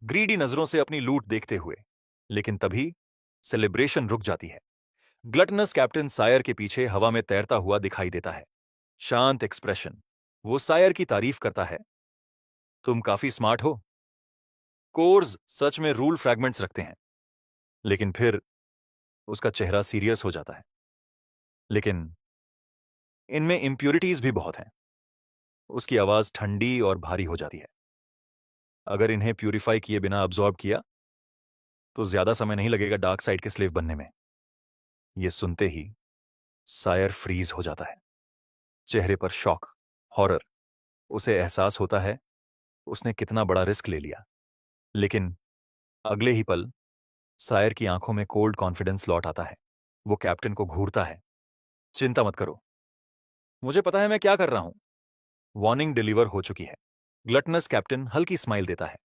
ग्रीडी नजरों से अपनी लूट देखते हुए। लेकिन तभी सेलिब्रेशन रुक जाती है। ग्लटनस कैप्टन सायर के पीछे हवा में तैरता हुआ दिखाई देता है, शांत एक्सप्रेशन। वो सायर की तारीफ करता है, तुम काफी स्मार्ट हो। कोर्स सच में रूल फ्रैगमेंट्स रखते हैं। लेकिन फिर उसका चेहरा सीरियस हो जाता है। लेकिन इनमें इम्प्यूरिटीज भी बहुत हैं। उसकी आवाज ठंडी और भारी हो जाती है। अगर इन्हें प्यूरिफाई किए बिना अब्सॉर्ब किया तो ज्यादा समय नहीं लगेगा डार्क साइड के स्लेव बनने में। यह सुनते ही सायर फ्रीज हो जाता है, चेहरे पर शॉक, हॉरर। उसे एहसास होता है उसने कितना बड़ा रिस्क ले लिया। लेकिन अगले ही पल सायर की आंखों में कोल्ड कॉन्फिडेंस लौट आता है। वो कैप्टन को घूरता है, चिंता मत करो, मुझे पता है मैं क्या कर रहा हूं। वार्निंग डिलीवर हो चुकी है। ग्लटनस कैप्टन हल्की स्माइल देता है,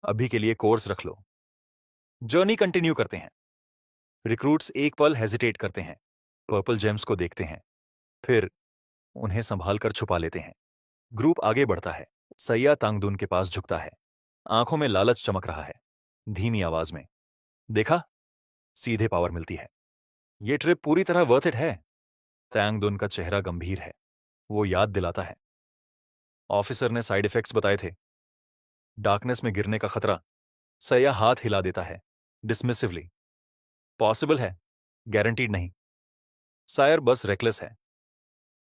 अभी के लिए कोर्स रख लो, जर्नी कंटिन्यू करते हैं। रिक्रूट्स एक पल हेजिटेट करते हैं, पर्पल जेम्स को देखते हैं, फिर उन्हें संभाल कर छुपा लेते हैं। ग्रुप आगे बढ़ता है। सैया तांगदुन के पास झुकता है, आंखों में लालच चमक रहा है, धीमी आवाज में, देखा, सीधे पावर मिलती है। ये ट्रिप पूरी तरह वर्थ इट है। तैंग दुन का चेहरा गंभीर है। वो याद दिलाता है, ऑफिसर ने साइड इफेक्ट्स बताए थे। डार्कनेस में गिरने का खतरा। सैया हाथ हिला देता है, डिसमिसिवली। पॉसिबल है, गारंटीड नहीं। सायर बस रेकलेस है,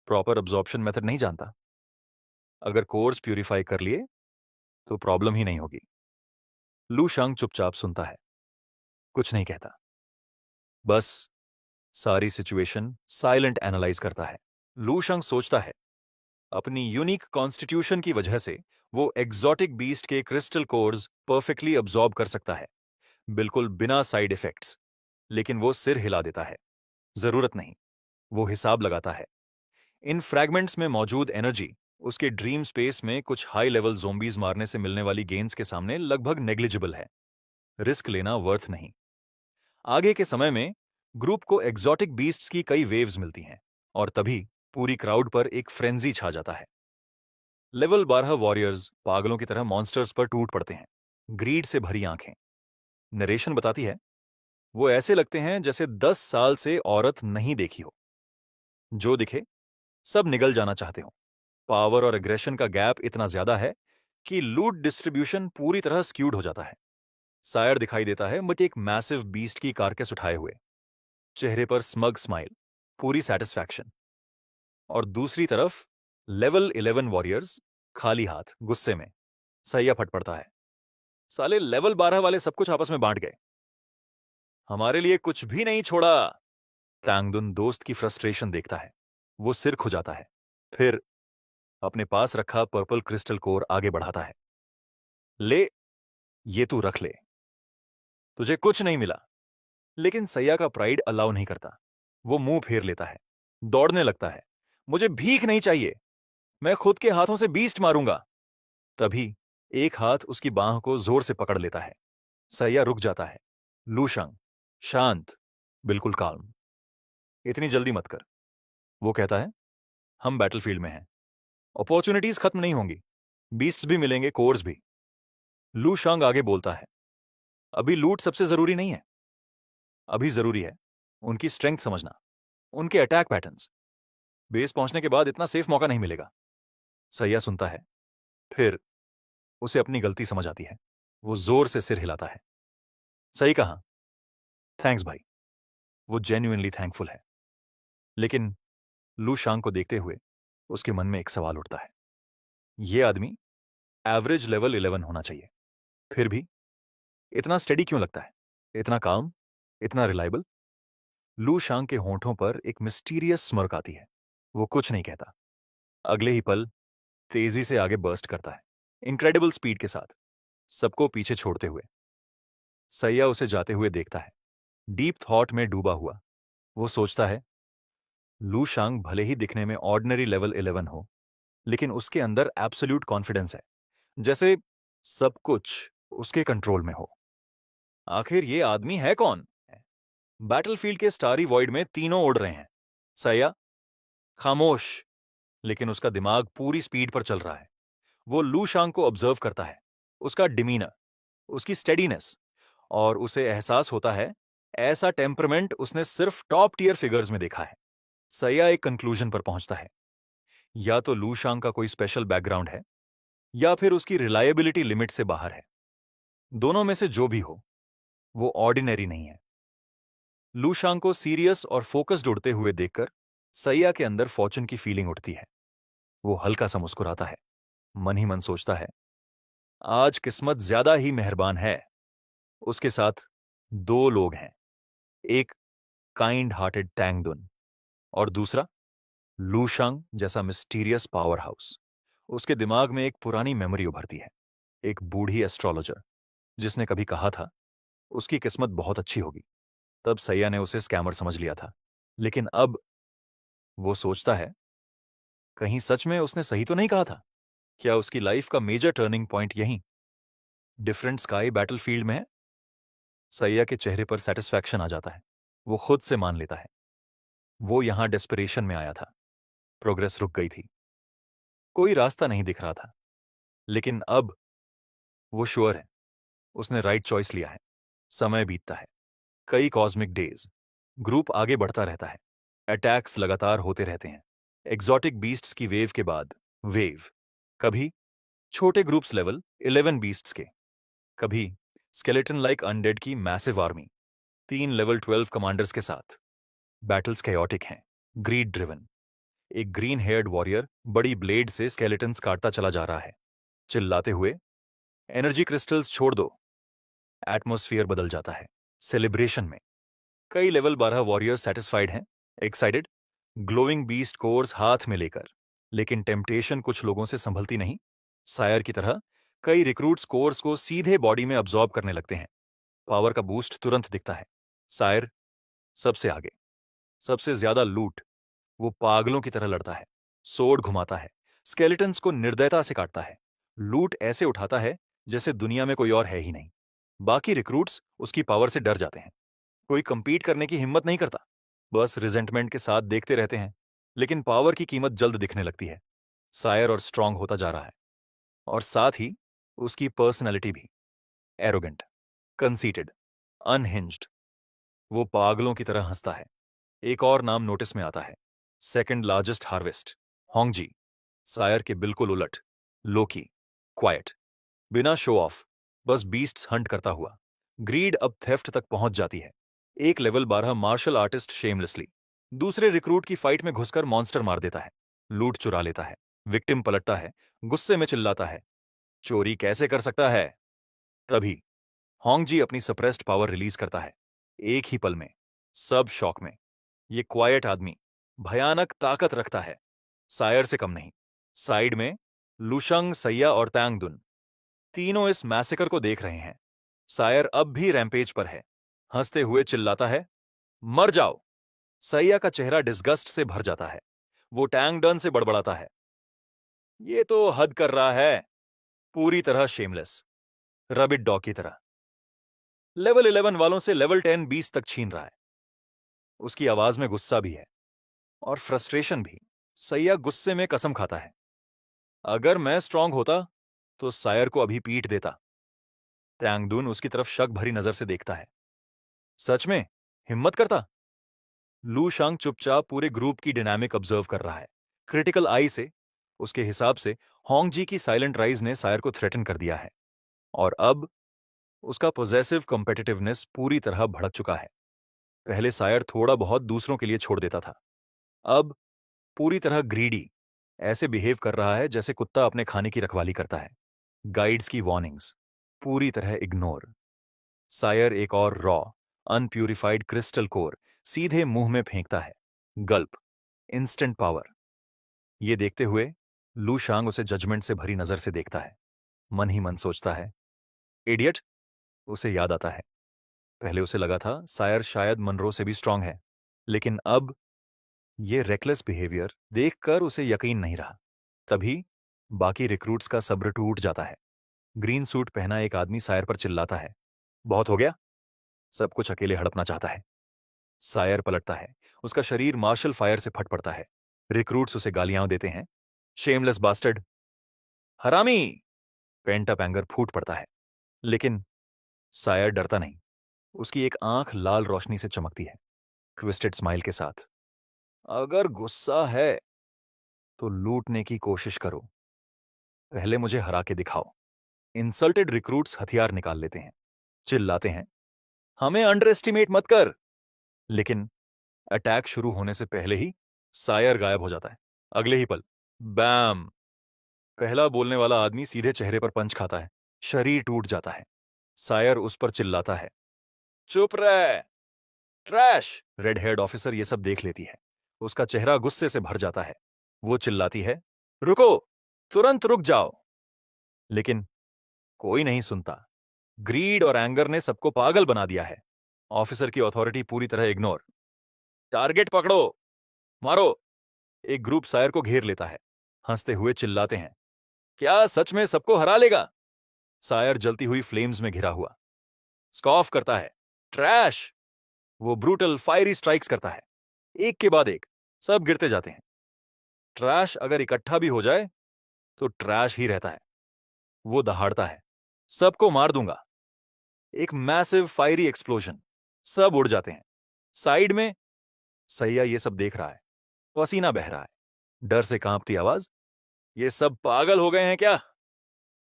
प्रॉपर अब्जॉर्प्शन मेथड नहीं जानता। अगर कोर्स प्यूरिफाई कर लिए तो प्रॉब्लम ही नहीं होगी। लू शांग चुपचाप सुनता है, कुछ नहीं कहता, बस सारी सिचुएशन साइलेंट एनालाइज करता है। लू शांग सोचता है, अपनी यूनिक कॉन्स्टिट्यूशन की वजह से वो एग्जॉटिक बीस्ट के क्रिस्टल कोर्स परफेक्टली अब्जॉर्ब कर सकता है, बिल्कुल बिना साइड इफेक्ट्स। लेकिन वो सिर हिला देता है, जरूरत नहीं। वो हिसाब लगाता है, इन फ्रैगमेंट्स में मौजूद एनर्जी उसके ड्रीम स्पेस में कुछ हाई लेवल ज़ोंबीज मारने से मिलने वाली गेन्स के सामने लगभग नेग्लिजिबल है। रिस्क लेना वर्थ नहीं। आगे के समय में ग्रुप को एग्जॉटिक बीस्ट्स की कई वेव्स मिलती हैं और तभी पूरी क्राउड पर एक फ्रेंजी छा जाता है। लेवल 12 वॉरियर्स पागलों की तरह मॉन्स्टर्स पर टूट पड़ते हैं, ग्रीड से भरी आंखें। नरेशन बताती है, वो ऐसे लगते हैं जैसे 10 साल से औरत नहीं देखी हो। जो दिखे सब निगल जाना चाहते हो। पावर और एग्रेशन का गैप इतना ज्यादा है कि लूट डिस्ट्रीब्यूशन पूरी तरह स्क्यूड हो जाता है। सायर दिखाई देता है, बट एक मैसिव बीस्ट की कारकेस उठाए हुए, चेहरे पर स्मग स्माइल, पूरी सेटिस्फैक्शन। और दूसरी तरफ लेवल 11 वॉरियर्स खाली हाथ, गुस्से में। सैया फट पड़ता है, साले लेवल 12 वाले सब कुछ आपस में बांट गए, हमारे लिए कुछ भी नहीं छोड़ा। टैंगदुन दोस्त की फ्रस्ट्रेशन देखता है, वो सिर खुजाता है, फिर अपने पास रखा पर्पल क्रिस्टल कोर आगे बढ़ाता है। ले, ये तू रख ले, तुझे कुछ नहीं मिला। लेकिन सैया का प्राइड अलाउ नहीं करता। वो मुंह फेर लेता है, दौड़ने लगता है। मुझे भीख नहीं चाहिए, मैं खुद के हाथों से बीस्ट मारूंगा। तभी एक हाथ उसकी बांह को जोर से पकड़ लेता है। सैया रुक जाता है। लूशंग, शांत, बिल्कुल काल्म। इतनी जल्दी मत कर, वो कहता है। हम बैटलफील्ड में हैं, अपॉर्चुनिटीज खत्म नहीं होंगी, बीस्ट्स भी मिलेंगे, कोर्स भी। लू शांग आगे बोलता है, अभी लूट सबसे जरूरी नहीं है। अभी जरूरी है उनकी स्ट्रेंथ समझना, उनके अटैक पैटर्न्स। बेस पहुंचने के बाद इतना सेफ मौका नहीं मिलेगा। सैया सुनता है, फिर उसे अपनी गलती समझ आती है। वो जोर से सिर हिलाता है। सही कहा, थैंक्स भाई। वो जेन्युइनली थैंकफुल है। लेकिन लू शांग को देखते हुए उसके मन में एक सवाल उठता है, ये आदमी एवरेज लेवल 11 होना चाहिए, फिर भी इतना स्टेडी क्यों लगता है, इतना काम, इतना रिलायबल। लू शांग के होंठों पर एक मिस्टीरियस स्मर्क आती है। वो कुछ नहीं कहता। अगले ही पल तेजी से आगे बर्स्ट करता है, इनक्रेडिबल स्पीड के साथ, सबको पीछे छोड़ते हुए। सैया उसे जाते हुए देखता है, डीप थॉट में डूबा हुआ। वो सोचता है, लू शांग भले ही दिखने में ऑर्डिनरी लेवल 11 हो, लेकिन उसके अंदर एब्सोल्यूट कॉन्फिडेंस है, जैसे सब कुछ उसके कंट्रोल में हो। आखिर ये आदमी है कौन? बैटलफील्ड के स्टारी वॉइड में तीनों उड़ रहे हैं। सैया खामोश, लेकिन उसका दिमाग पूरी स्पीड पर चल रहा है। वो लू शांग को ऑब्जर्व करता है, उसका डिमीनर, उसकी स्टेडीनेस, और उसे एहसास होता है ऐसा टेम्परमेंट उसने सिर्फ टॉप टियर फिगर्स में देखा है। सैया एक कंक्लूजन पर पहुंचता है, या तो लू शांग का कोई स्पेशल बैकग्राउंड है, या फिर उसकी रिलायबिलिटी लिमिट से बाहर है। दोनों में से जो भी हो, वो ऑर्डिनरी नहीं है। लू शांग को सीरियस और फोकस्ड उड़ते हुए देखकर सैया के अंदर फॉर्चून की फीलिंग उठती है। वो हल्का सा मुस्कुराता है, मन ही मन सोचता है, आज किस्मत ज्यादा ही मेहरबान है। उसके साथ दो लोग हैं, एक काइंड हार्टेड टैंगदुन और दूसरा लू शांग जैसा मिस्टीरियस पावर हाउस। उसके दिमाग में एक पुरानी मेमोरी उभरती है, एक बूढ़ी एस्ट्रोलॉजर जिसने कभी कहा था उसकी किस्मत बहुत अच्छी होगी। तब सैया ने उसे स्कैमर समझ लिया था, लेकिन अब वो सोचता है, कहीं सच में उसने सही तो नहीं कहा था? क्या उसकी लाइफ का मेजर टर्निंग पॉइंट यहीं डिफरेंट स्काई बैटलफील्ड में है? सैया के चेहरे पर सेटिस्फैक्शन आ जाता है। वो खुद से मान लेता है, वो यहां डेस्परेशन में आया था, प्रोग्रेस रुक गई थी, कोई रास्ता नहीं दिख रहा था। लेकिन अब वो श्योर है, उसने राइट चॉइस लिया है। समय बीतता है, कई कॉस्मिक डेज। ग्रुप आगे बढ़ता रहता है। अटैक्स लगातार होते रहते हैं। एग्जॉटिक बीस्ट्स की वेव के बाद वेव। कभी छोटे ग्रुप्स लेवल 11 बीस्ट्स के, कभी स्केलेटन लाइक अनडेड की मैसिव आर्मी 3 लेवल 12 कमांडर्स के साथ। बैटल्स कैओटिक हैं, ग्रीड ड्रिवन। एक ग्रीन हेयर्ड वॉरियर बड़ी ब्लेड से स्केलेटन्स काटता चला जा रहा है, चिल्लाते हुए, एनर्जी क्रिस्टल्स छोड़ दो। एटमॉस्फेयर बदल जाता है। सेलिब्रेशन में कई लेवल 12 वॉरियर्स सेटिस्फाइड हैं, एक्साइटेड, ग्लोइंग बीस्ट कोर्स हाथ में लेकर। लेकिन टेम्पटेशन कुछ लोगों से संभलती नहीं। सायर की तरह कई रिक्रूट्स कोर्स को सीधे बॉडी में अब्जॉर्ब करने लगते हैं। पावर का बूस्ट तुरंत दिखता है। सायर सबसे आगे, सबसे ज्यादा लूट। वो पागलों की तरह लड़ता है, सोड घुमाता है, स्केलेटन्स को निर्दयता से काटता है, लूट ऐसे उठाता है जैसे दुनिया में कोई और है ही नहीं। बाकी रिक्रूट्स उसकी पावर से डर जाते हैं। कोई कंपीट करने की हिम्मत नहीं करता, बस रिजेंटमेंट के साथ देखते रहते हैं। लेकिन पावर की कीमत जल्द दिखने लगती है। सायर और स्ट्रांग होता जा रहा है, और साथ ही उसकी पर्सनैलिटी भी। Arrogant, conceited, unhinged. वो पागलों की तरह हंसता है। एक और नाम नोटिस में आता है, सेकंड लार्जेस्ट हार्वेस्ट, होंगजी। सायर के बिल्कुल उलट, लोकी, क्वाइट, बिना शो ऑफ, बस बीस्ट्स हंट करता हुआ। ग्रीड अब थेफ्ट तक पहुंच जाती है। एक लेवल 12 मार्शल आर्टिस्ट शेमलेसली दूसरे रिक्रूट की फाइट में घुसकर मॉन्स्टर मार देता है, लूट चुरा लेता है। विक्टिम पलटता है, गुस्से में चिल्लाता है, चोरी कैसे कर सकता है। तभी होंगजी अपनी सप्रेस्ड पावर रिलीज करता है। एक ही पल में सब शॉक में। ये क्वाइट आदमी भयानक ताकत रखता है, सायर से कम नहीं। साइड में लुशंग, सैया और तैंगदुन तीनों इस मैसेकर को देख रहे हैं। सायर अब भी रैम्पेज पर है, हंसते हुए चिल्लाता है, मर जाओ। सैया का चेहरा डिस्गस्ट से भर जाता है। वो टैंगडन से बड़बड़ाता है, ये तो हद कर रहा है, पूरी तरह शेमलेस, रबिट डॉग की तरह। लेवल 11 वालों से लेवल 10 20 तक छीन रहा है। उसकी आवाज में गुस्सा भी है और फ्रस्ट्रेशन भी। सैया गुस्से में कसम खाता है, अगर मैं स्ट्रांग होता तो सायर को अभी पीट देता। तैंगदुन उसकी तरफ शक भरी नजर से देखता है, सच में हिम्मत करता। लू शांग चुपचाप पूरे ग्रुप की डायनामिक ऑब्जर्व कर रहा है, क्रिटिकल आई से। उसके हिसाब से होंगजी की साइलेंट राइज ने सायर को थ्रेटन कर दिया है, और अब उसका पॉजेसिव कॉम्पिटिटिवनेस पूरी तरह भड़क चुका है। पहले सायर थोड़ा बहुत दूसरों के लिए छोड़ देता था, अब पूरी तरह ग्रीडी, ऐसे बिहेव कर रहा है जैसे कुत्ता अपने खाने की रखवाली करता है। गाइड्स की वार्निंग्स पूरी तरह इग्नोर। सायर एक और रॉ, अनप्यूरिफाइड क्रिस्टल कोर सीधे मुंह में फेंकता है। गल्प, इंस्टेंट पावर। ये देखते हुए लू शांग उसे जजमेंट से भरी नजर से देखता है। मन ही मन सोचता है, इडियट। उसे याद आता है, पहले उसे लगा था सायर शायद मनरो से भी स्ट्रांग है, लेकिन अब ये रेकलेस बिहेवियर देखकर उसे यकीन नहीं रहा। तभी बाकी रिक्रूट्स का सब्र टूट जाता है। ग्रीन सूट पहना एक आदमी सायर पर चिल्लाता है, बहुत हो गया, सब कुछ अकेले हड़पना चाहता है। सायर पलटता है, उसका शरीर मार्शल फायर से फट पड़ता है। रिक्रूट्स उसे गालियां देते हैं, शेमलेस बास्टर्ड, हरामी। पेंट अप एंगर फूट पड़ता है, लेकिन सायर डरता नहीं। उसकी एक आंख लाल रोशनी से चमकती है, ट्विस्टेड स्माइल के साथ। अगर गुस्सा है तो लूटने की कोशिश करो, पहले मुझे हरा के दिखाओ। इंसल्टेड रिक्रूट्स हथियार निकाल लेते हैं, चिल्लाते हैं, हमें अंडर एस्टिमेट मत कर। लेकिन अटैक शुरू होने से पहले ही सायर गायब हो जाता है। अगले ही पल बैम, पहला बोलने वाला आदमी सीधे चेहरे पर पंच खाता है, शरीर टूट जाता है। सायर उस पर चिल्लाता है, चुप रह, ट्रैश। रेड हेयर्ड ऑफिसर ये सब देख लेती है, उसका चेहरा गुस्से से भर जाता है। वो चिल्लाती है, रुको, तुरंत रुक जाओ। लेकिन कोई नहीं सुनता। ग्रीड और एंगर ने सबको पागल बना दिया है। ऑफिसर की अथॉरिटी पूरी तरह इग्नोर। टारगेट पकड़ो, मारो। एक ग्रुप सायर को घेर लेता है, हंसते हुए चिल्लाते हैं, क्या सच में सबको हरा लेगा। सायर जलती हुई फ्लेम्स में घिरा हुआ स्कॉफ करता है, ट्रैश। वो ब्रूटल फायरी स्ट्राइक्स करता है, एक के बाद एक, सब गिरते जाते हैं। ट्रैश अगर इकट्ठा भी हो जाए तो ट्रैश ही रहता है। वो दहाड़ता है, सबको मार दूंगा। एक मैसिव फायरी एक्सप्लोजन, सब उड़ जाते हैं। साइड में सैया ये सब देख रहा है, पसीना बह रहा है, डर से कांपती आवाज, ये सब पागल हो गए हैं क्या?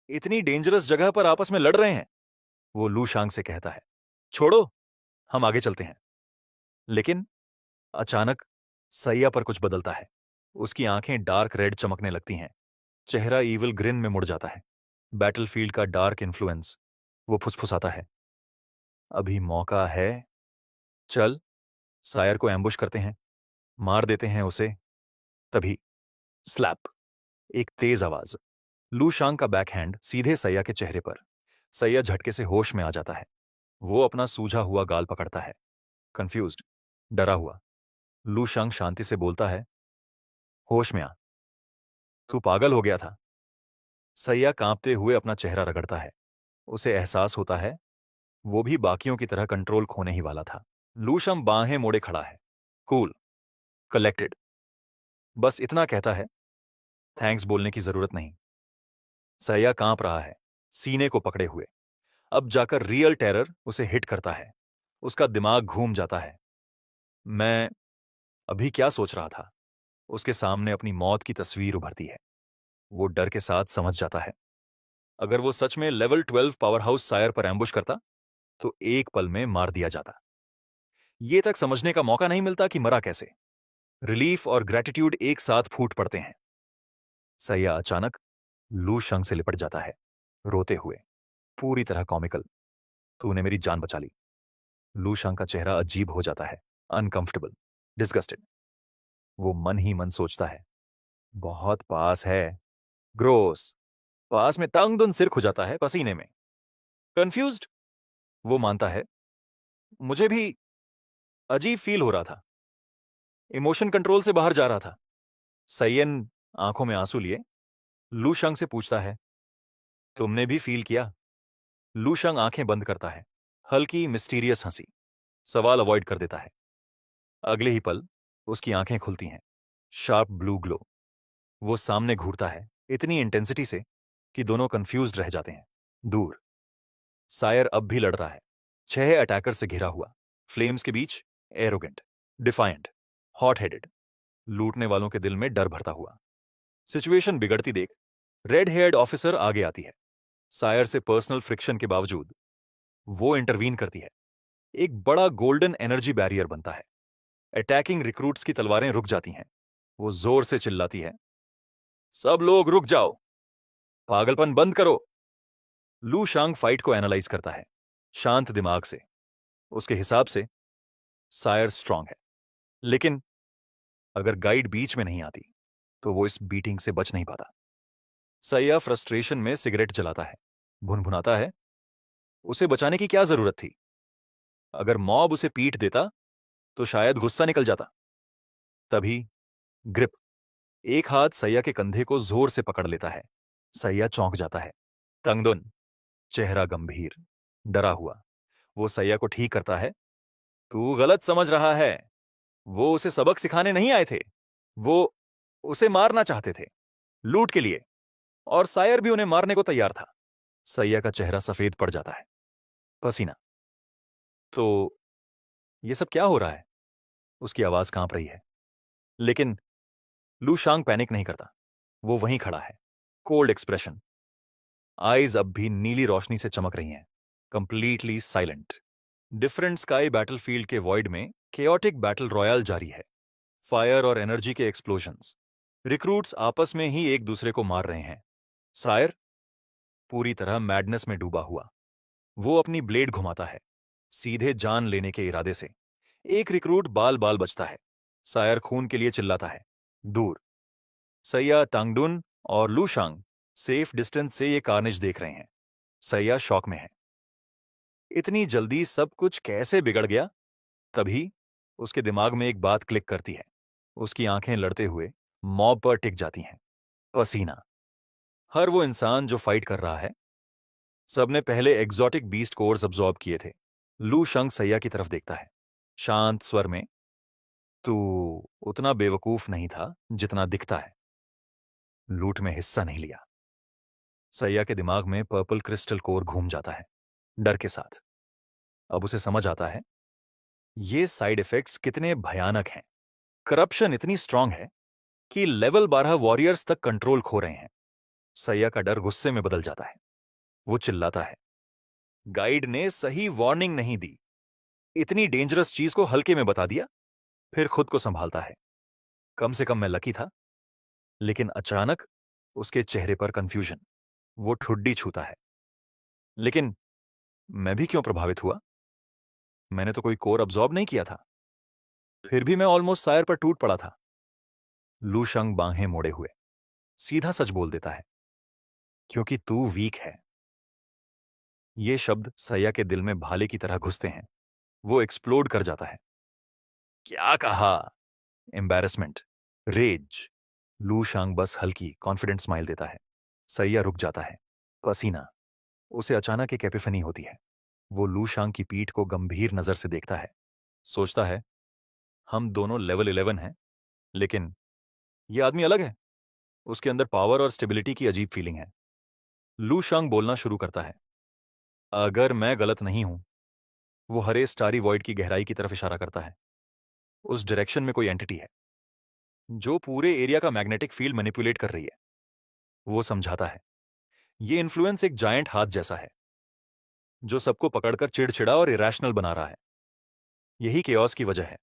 इतनी डेंजरस जगह पर आपस में लड़ रहे हैं। वो लू शांग से कहता है, छोड़ो, हम आगे चलते हैं। लेकिन अचानक सैया पर कुछ बदलता है। उसकी आंखें डार्क रेड चमकने लगती हैं, चेहरा ईविल ग्रिन में मुड़ जाता है। बैटलफील्ड का डार्क इन्फ्लुएंस। वो फुसफुसाता है, अभी मौका है, चल सायर को एम्बुश करते हैं, मार देते हैं उसे। तभी स्लैप, एक तेज आवाज, लू शांग का बैकहैंड सीधे सैया के चेहरे पर। सैया झटके से होश में आ जाता है। वो अपना सूझा हुआ गाल पकड़ता है, कंफ्यूज्ड, डरा हुआ। लू शांग शांति से बोलता है, होश में आ, तू पागल हो गया था। सैया कांपते हुए अपना चेहरा रगड़ता है। उसे एहसास होता है वो भी बाकियों की तरह कंट्रोल खोने ही वाला था। लूशम बाहें मोड़े खड़ा है, कूल, कलेक्टेड। बस इतना कहता है, थैंक्स बोलने की जरूरत नहीं। सैया कांप रहा है, सीने को पकड़े हुए। अब जाकर रियल टेरर उसे हिट करता है। उसका दिमाग घूम जाता है। मैं अभी क्या सोच रहा था? उसके सामने अपनी मौत की तस्वीर उभरती है। वो डर के साथ समझ जाता है, अगर वो सच में लेवल 12 पावर हाउस सायर पर एम्बुश करता तो एक पल में मार दिया जाता। ये तक समझने का मौका नहीं मिलता कि मरा कैसे। रिलीफ और ग्रेटिट्यूड एक साथ फूट पड़ते हैं। सैया अचानक लू शंग से लिपट जाता है, रोते हुए, पूरी तरह कॉमिकल। तूने मेरी जान बचा ली। लू शंग का चेहरा अजीब हो जाता है, अनकंफर्टेबल, डिस्गस्टेड। वो मन ही मन सोचता है, बहुत पास है, ग्रोस। पास में तंग दुन सिर खुजाता है पसीने में। कंफ्यूज्ड, वो मानता है, मुझे भी अजीब फील हो रहा था, इमोशन कंट्रोल से बाहर जा रहा था। सैयन आंखों में आंसू लिए लू शंग से पूछता है, तुमने भी फील किया? लू शंग आंखें बंद करता है, हल्की मिस्टीरियस हंसी। सवाल अवॉइड कर देता है। अगले ही पल उसकी आंखें खुलती हैं, शार्प ब्लू ग्लो। वो सामने घूरता है, इतनी इंटेंसिटी से कि दोनों कंफ्यूज्ड रह जाते हैं। दूर सायर अब भी लड़ रहा है, 6 अटैकर से घिरा हुआ, फ्लेम्स के बीच, एरोगेंट, डिफाइंट, हॉट हेडेड, लूटने वालों के दिल में डर भरता हुआ। सिचुएशन बिगड़ती देख रेड हेयर्ड ऑफिसर आगे आती है। सायर से पर्सनल फ्रिक्शन के बावजूद वो इंटरवीन करती है। एक बड़ा गोल्डन एनर्जी बैरियर बनता है। अटैकिंग रिक्रूट्स की तलवारें रुक जाती हैं। वो जोर से चिल्लाती है, सब लोग रुक जाओ, पागलपन बंद करो। लू शांग फाइट को एनालाइज करता है, शांत दिमाग से। उसके हिसाब से सायर स्ट्रांग है, लेकिन अगर गाइड बीच में नहीं आती तो वो इस बीटिंग से बच नहीं पाता। सैया फ्रस्ट्रेशन में सिगरेट जलाता है, भुनभुनाता है, उसे बचाने की क्या जरूरत थी? अगर मॉब उसे पीट देता तो शायद गुस्सा निकल जाता। तभी ग्रिप, एक हाथ सैया के कंधे को जोर से पकड़ लेता है। सैया चौंक जाता है, तंगदुन, चेहरा गंभीर, डरा हुआ। वो सैया को ठीक करता है, तू गलत समझ रहा है। वो उसे सबक सिखाने नहीं आए थे, वो उसे मारना चाहते थे, लूट के लिए। और सायर भी उन्हें मारने को तैयार था। सैया का चेहरा सफेद पड़ जाता है, पसीना। तो ये सब क्या हो रहा है? उसकी आवाज कांप रही है। लेकिन लू शांग पैनिक नहीं करता। वो वहीं खड़ा है, कोल्ड एक्सप्रेशन, आईज अब भी नीली रोशनी से चमक रही हैं, completely silent. Different sky battlefield के वॉइड में केओटिक बैटल रॉयल जारी है। फायर और एनर्जी के एक्सप्लोजन्स। रिक्रूट्स आपस में ही एक दूसरे को मार रहे हैं। सायर पूरी तरह मैडनेस में डूबा हुआ। वो अपनी ब्लेड घुमाता है, सीधे जान लेने के इरादे से। एक रिक्रूट बाल बाल बचता है। सायर खून के लिए चिल्लाता है। दूर सैया, टांगडुन और लूशांग सेफ डिस्टेंस से ये कार्नेज देख रहे हैं। सैया शॉक में है, इतनी जल्दी सब कुछ कैसे बिगड़ गया? तभी उसके दिमाग में एक बात क्लिक करती है। उसकी आंखें लड़ते हुए मॉब पर टिक जाती हैं। पसीना, हर वो इंसान जो फाइट कर रहा है, सबने पहले एग्जॉटिक बीस्ट कोर्स अब्सॉर्ब किए थे। लू शंग सैया की तरफ देखता है, शांत स्वर में, तू उतना बेवकूफ नहीं था जितना दिखता है। लूट में हिस्सा नहीं लिया। सैया के दिमाग में पर्पल क्रिस्टल कोर घूम जाता है, डर के साथ। अब उसे समझ आता है ये साइड इफेक्ट्स कितने भयानक हैं। करप्शन इतनी स्ट्रांग है कि लेवल 12 वॉरियर्स तक कंट्रोल खो रहे हैं। सैया का डर गुस्से में बदल जाता है। वो चिल्लाता है, गाइड ने सही वार्निंग नहीं दी, इतनी डेंजरस चीज को हल्के में बता दिया। फिर खुद को संभालता है, कम से कम मैं लकी था। लेकिन अचानक उसके चेहरे पर कंफ्यूजन। वो ठुड्डी छूता है। लेकिन मैं भी क्यों प्रभावित हुआ? मैंने तो कोई कोर अब्सॉर्ब नहीं किया था। फिर भी मैं ऑलमोस्ट सायर पर टूट पड़ा था। लू शंग बाहें मोड़े हुए सीधा सच बोल देता है, क्योंकि तू वीक है। ये शब्द सैया के दिल में भाले की तरह घुसते हैं। वो एक्सप्लोड कर जाता है। क्या कहा? Embarrassment, rage. लू शांग बस हल्की कॉन्फिडेंट स्माइल देता है। सैया रुक जाता है। पसीना। उसे अचानक एक एपिफनी होती है। वो लू शांग की पीठ को गंभीर नजर से देखता है। सोचता है, हम दोनों लेवल 11 हैं, लेकिन ये आदमी अलग है। उसके अंदर पावर और स्टेबिलिटी की अजीब फीलिंग है। लू शांग बोलना शुरू करता है, अगर मैं गलत नहीं हूं। वो हरे स्टारी वॉइड की गहराई की तरफ इशारा करता है। उस डायरेक्शन में कोई एंटिटी है जो पूरे एरिया का मैग्नेटिक फील्ड मैनिपुलेट कर रही है। वो समझाता है, ये इन्फ्लुएंस एक जायंट हाथ जैसा है जो सबको पकड़कर चिड़चिड़ा और इरेशनल बना रहा है। यही केओस की वजह है।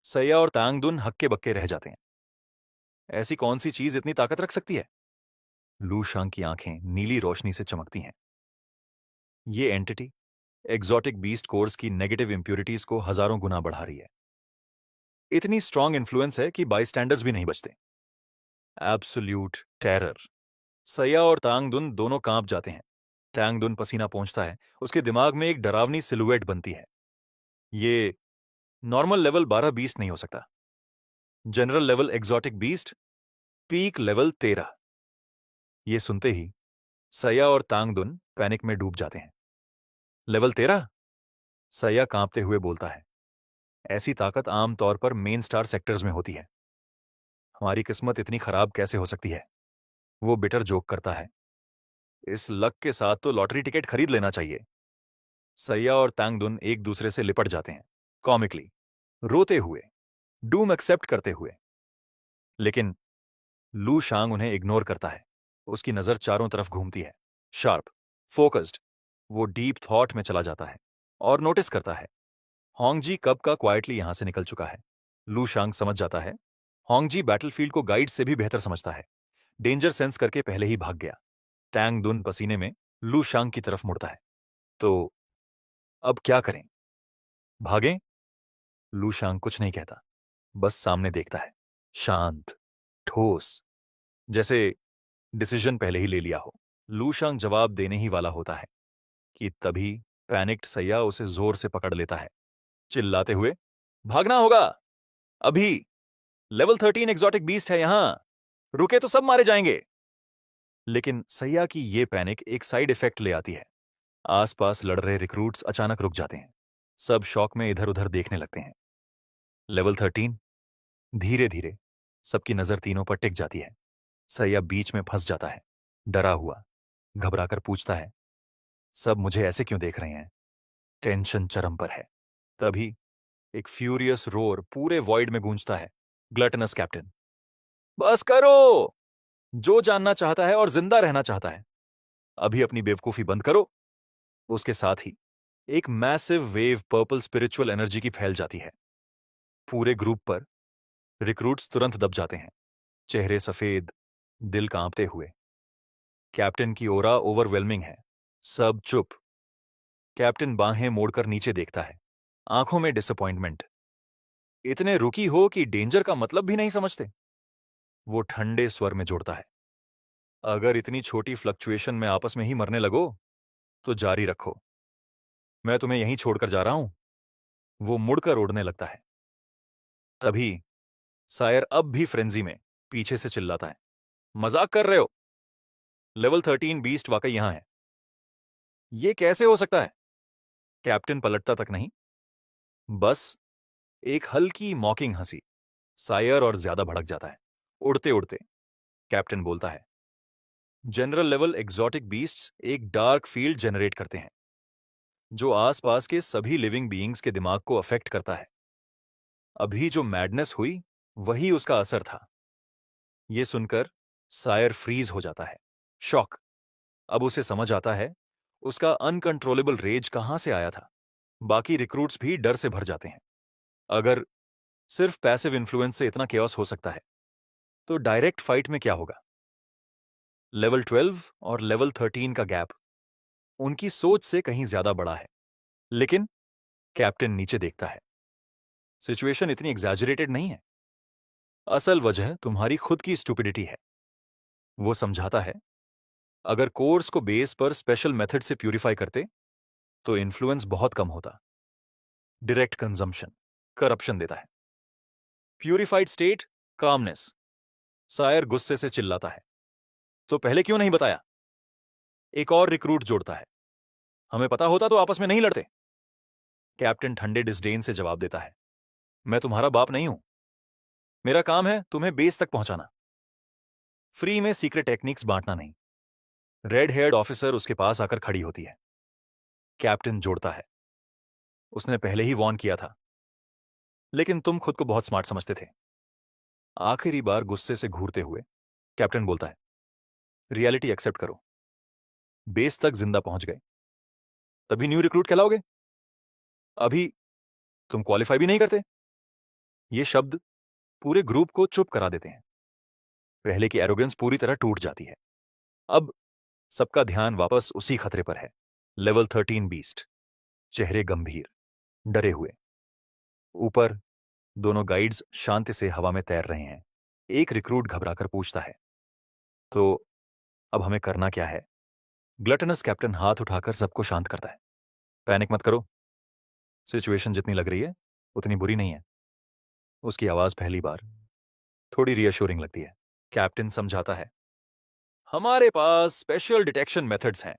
सैया और तांगदुन हक्के बक्के रह जाते हैं। ऐसी कौन सी चीज इतनी ताकत रख सकती है? लू शांग की आंखें नीली रोशनी से चमकती हैं। ये एंटिटी एग्जॉटिक बीस्ट कोर्स की नेगेटिव इंप्यूरिटीज को हजारों गुना बढ़ा रही है। इतनी स्ट्रांग इन्फ्लुएंस है कि बाईस्टैंडर्स भी नहीं बचते। Absolute terror. सैया और तांगदुन दोनों कांप जाते हैं। तांगदुन पसीना पोंछता है। उसके दिमाग में एक डरावनी सिलुएट बनती है। ये नॉर्मल लेवल 12 बीस्ट नहीं हो सकता। General level exotic beast, peak level 13। ये सुनते ही सैया और तांगदुन पैनिक में डूब जाते हैं। लेवल 13? सैया कांपते हुए बोलता है, ऐसी ताकत आमतौर पर मेन स्टार सेक्टर्स में होती है। हमारी किस्मत इतनी खराब कैसे हो सकती है? वो बिटर जोक करता है, इस लक के साथ तो लॉटरी टिकट खरीद लेना चाहिए। सैया और तांगदुन एक दूसरे से लिपट जाते हैं, कॉमिकली, रोते हुए, डूम एक्सेप्ट करते हुए। लेकिन लू शांग उन्हें इग्नोर करता है। उसकी नजर चारों तरफ घूमती है, शार्प, फोकस्ड। वो डीप थॉट में चला जाता है और नोटिस करता है, होंगजी कब का क्वाइटली यहां से निकल चुका है। लू शांग समझ जाता है, होंगजी बैटलफील्ड को गाइड से भी बेहतर समझता है। डेंजर सेंस करके पहले ही भाग गया। टैंग दुन पसीने में लू शांग की तरफ मुड़ता है। तो अब क्या करें? भागें? लू शांग कुछ नहीं कहता, बस सामने देखता है, शांत, ठोस, जैसे डिसीजन पहले ही ले लिया हो। लू शांग जवाब देने ही वाला होता है कि तभी पैनिक्ड सैया उसे जोर से पकड़ लेता है, चिल्लाते हुए, भागना होगा अभी। लेवल 13 एग्जॉटिक बीस्ट है यहां। रुके तो सब मारे जाएंगे। लेकिन सैया की ये पैनिक एक साइड इफेक्ट ले आती है। आसपास लड़ रहे रिक्रूट्स अचानक रुक जाते हैं। सब शॉक में इधर उधर देखने लगते हैं। लेवल 13। धीरे धीरे सबकी नजर तीनों पर टिक जाती है। सैया बीच में फंस जाता है, डरा हुआ, घबराकर पूछता है, सब मुझे ऐसे क्यों देख रहे हैं? टेंशन चरम पर है। तभी एक फ्यूरियस रोर पूरे वॉइड में गूंजता है, ग्लटनस कैप्टन, बस करो। जो जानना चाहता है और जिंदा रहना चाहता है, अभी अपनी बेवकूफी बंद करो। उसके साथ ही एक massive wave purple spiritual energy की फैल जाती है पूरे ग्रुप पर। रिक्रूट्स तुरंत दब जाते हैं, चेहरे सफेद, दिल कांपते हुए। कैप्टन की ओरा ओवरवेलमिंग है। सब चुप। कैप्टन बाहें मोड़कर नीचे देखता है, आंखों में डिसअपॉइंटमेंट। इतने रुकी हो कि डेंजर का मतलब भी नहीं समझते। वो ठंडे स्वर में जोड़ता है, अगर इतनी छोटी फ्लक्चुएशन में आपस में ही मरने लगो तो जारी रखो। मैं तुम्हें यहीं छोड़कर जा रहा हूं। वो मुड़कर उड़ने लगता है। तभी सायर अब भी फ्रेंजी में पीछे से चिल्लाता है, मजाक कर रहे हो? लेवल 13 बीस्ट वाकई यहां है। ये कैसे हो सकता है? कैप्टन पलटता तक नहीं, बस एक हल्की मॉकिंग हंसी। सायर और ज्यादा भड़क जाता है। उड़ते उड़ते कैप्टन बोलता है, जनरल लेवल एग्जॉटिक बीस्ट्स एक डार्क फील्ड जनरेट करते हैं। जो आसपास के सभी लिविंग बीइंग्स के दिमाग को अफेक्ट करता है। अभी जो मैडनेस हुई वही उसका असर था। ये सुनकर सायर फ्रीज हो जाता है, शॉक। अब उसे समझ आता है उसका अनकंट्रोलेबल रेज कहां से आया था। बाकी रिक्रूट्स भी डर से भर जाते हैं। अगर सिर्फ पैसिव इन्फ्लुएंस से इतना केओस हो सकता है, तो डायरेक्ट फाइट में क्या होगा? लेवल 12 और लेवल 13 का गैप उनकी सोच से कहीं ज्यादा बड़ा है। लेकिन कैप्टन नीचे देखता है। सिचुएशन इतनी एग्जैजरेटेड नहीं है। असल वजह तुम्हारी खुद की स्टुपिडिटी है। वो समझाता है, अगर कोर्स को बेस पर स्पेशल मेथड से प्यूरिफाई करते तो इन्फ्लुएंस बहुत कम होता। डायरेक्ट कंजम्पशन करप्शन देता है। Purified state, calmness. सायर गुस्से से चिल्लाता है, तो पहले क्यों नहीं बताया? एक और रिक्रूट जोड़ता है, हमें पता होता तो आपस में नहीं लड़ते। कैप्टन ठंडे डिस्डेन से जवाब देता है, मैं तुम्हारा बाप नहीं हूं। मेरा काम है तुम्हें बेस तक पहुंचाना, फ्री में सीक्रेट टेक्निक्स बांटना नहीं। रेड हेयर्ड ऑफिसर उसके पास आकर खड़ी होती है। कैप्टन जोड़ता है, उसने पहले ही वॉर्न किया था, लेकिन तुम खुद को बहुत स्मार्ट समझते थे। आखिरी बार गुस्से से घूरते हुए कैप्टन बोलता है, रियलिटी एक्सेप्ट करो। बेस तक जिंदा पहुंच गए तभी न्यू रिक्रूट कहलाओगे। अभी तुम क्वालिफाई भी नहीं करते। ये शब्द पूरे ग्रुप को चुप करा देते हैं। पहले की एरोगेंस पूरी तरह टूट जाती है। अब सबका ध्यान वापस उसी खतरे पर है। लेवल 13 बीस्ट, चेहरे गंभीर, डरे हुए। ऊपर दोनों गाइड्स शांति से हवा में तैर रहे हैं। एक रिक्रूट घबराकर पूछता है, तो अब हमें करना क्या है? ग्लटनस कैप्टन हाथ उठाकर सबको शांत करता है। पैनिक मत करो, सिचुएशन जितनी लग रही है उतनी बुरी नहीं है। उसकी आवाज पहली बार थोड़ी रियश्योरिंग लगती है। कैप्टन समझाता है, हमारे पास स्पेशल डिटेक्शन मेथड्स हैं।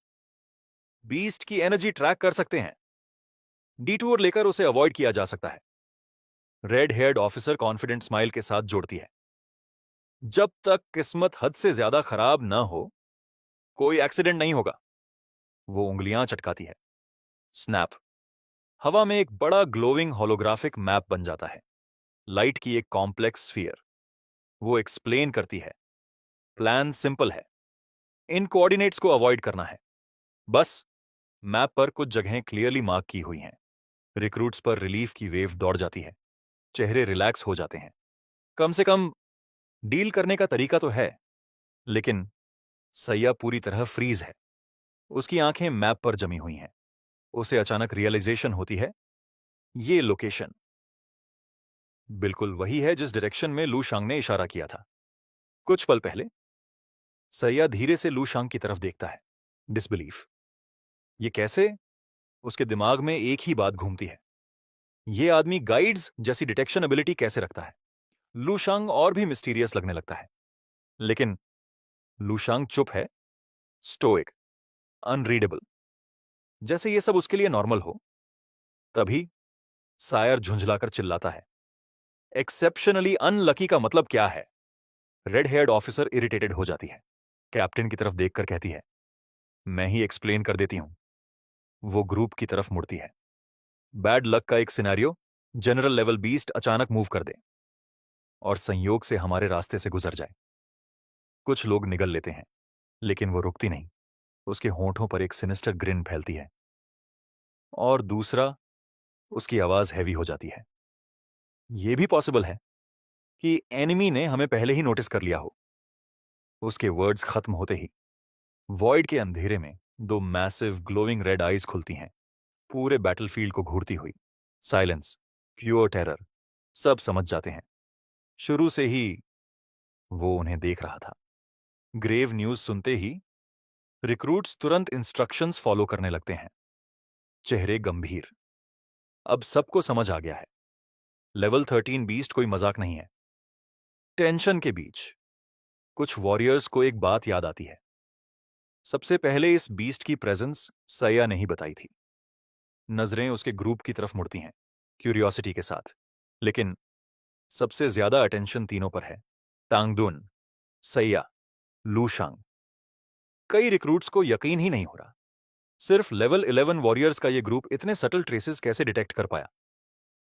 बीस्ट की एनर्जी ट्रैक कर सकते हैं। डिटूर लेकर उसे अवॉइड किया जा सकता है। Red heard officer confident smile के साथ जोड़ती है, जब तक किस्मत हद से ज्यादा खराब न हो कोई एक्सीडेंट नहीं होगा। वो उंगलियां चटकाती है। स्नैप। हवा में एक बड़ा ग्लोविंग होलोग्राफिक मैप बन जाता है। लाइट की एक कॉम्प्लेक्स स्फीयर। वो एक्सप्लेन करती है, प्लान सिंपल है, इन कोऑर्डिनेट्स को अवॉइड करना है। बस मैप पर कुछ जगहें क्लियरली मार्क की हुई हैं। रिक्रूट्स पर रिलीफ की वेव दौड़ जाती है। चेहरे रिलैक्स हो जाते हैं। कम से कम डील करने का तरीका तो है। लेकिन सैया पूरी तरह फ्रीज है। उसकी आंखें मैप पर जमी हुई हैं। उसे अचानक रियलाइजेशन होती है, ये लोकेशन बिल्कुल वही है जिस डायरेक्शन में लू शांग ने इशारा किया था। कुछ पल पहले सैया धीरे से लू शांग की तरफ देखता है। डिसबिलीफ। ये कैसे? उसके दिमाग में एक ही बात घूमती है, ये आदमी गाइड्स जैसी डिटेक्शन एबिलिटी कैसे रखता है? लूशांग और भी मिस्टीरियस लगने लगता है। लेकिन लूशांग चुप है, स्टोइक, अनरीडेबल, जैसे ये सब उसके लिए नॉर्मल हो। तभी सायर झुंझलाकर चिल्लाता है, एक्सेप्शनली अनलकी का मतलब क्या है? रेड हेयर्ड ऑफिसर इरिटेटेड हो जाती है। कैप्टन की तरफ देखकर कहती है, मैं ही एक्सप्लेन कर देती हूं। वो ग्रुप की तरफ मुड़ती है। बैड लक का एक सिनेरियो, जनरल लेवल बीस्ट अचानक मूव कर दे और संयोग से हमारे रास्ते से गुजर जाए। कुछ लोग निगल लेते हैं, लेकिन वो रुकती नहीं। उसके होंठों पर एक सिनिस्टर ग्रिन फैलती है। और दूसरा, उसकी आवाज हैवी हो जाती है। यह भी पॉसिबल है कि एनिमी ने हमें पहले ही नोटिस कर लिया हो। उसके वर्ड्स खत्म होते ही वॉइड के अंधेरे में दो मैसिव ग्लोइंग रेड आईज खुलती हैं, पूरे बैटलफील्ड को घूरती हुई। Silence, pure terror. सब समझ जाते हैं, शुरू से ही वो उन्हें देख रहा था। ग्रेव न्यूज सुनते ही रिक्रूट्स तुरंत इंस्ट्रक्शंस फॉलो करने लगते हैं। चेहरे गंभीर। अब सबको समझ आ गया है, लेवल 13 बीस्ट कोई मजाक नहीं है। टेंशन के बीच कुछ वॉरियर्स को एक बात याद आती है। सबसे पहले इस बीस्ट की प्रेजेंस सैया ने ही बताई थी। नजरें उसके ग्रुप की तरफ मुड़ती हैं, क्यूरियोसिटी के साथ। लेकिन सबसे ज्यादा अटेंशन तीनों पर है, तांगदुन, सैया, लूशांग। कई रिक्रूट्स को यकीन ही नहीं हो रहा। सिर्फ लेवल 11 वॉरियर्स का ये ग्रुप इतने सटल ट्रेसेस कैसे डिटेक्ट कर पाया?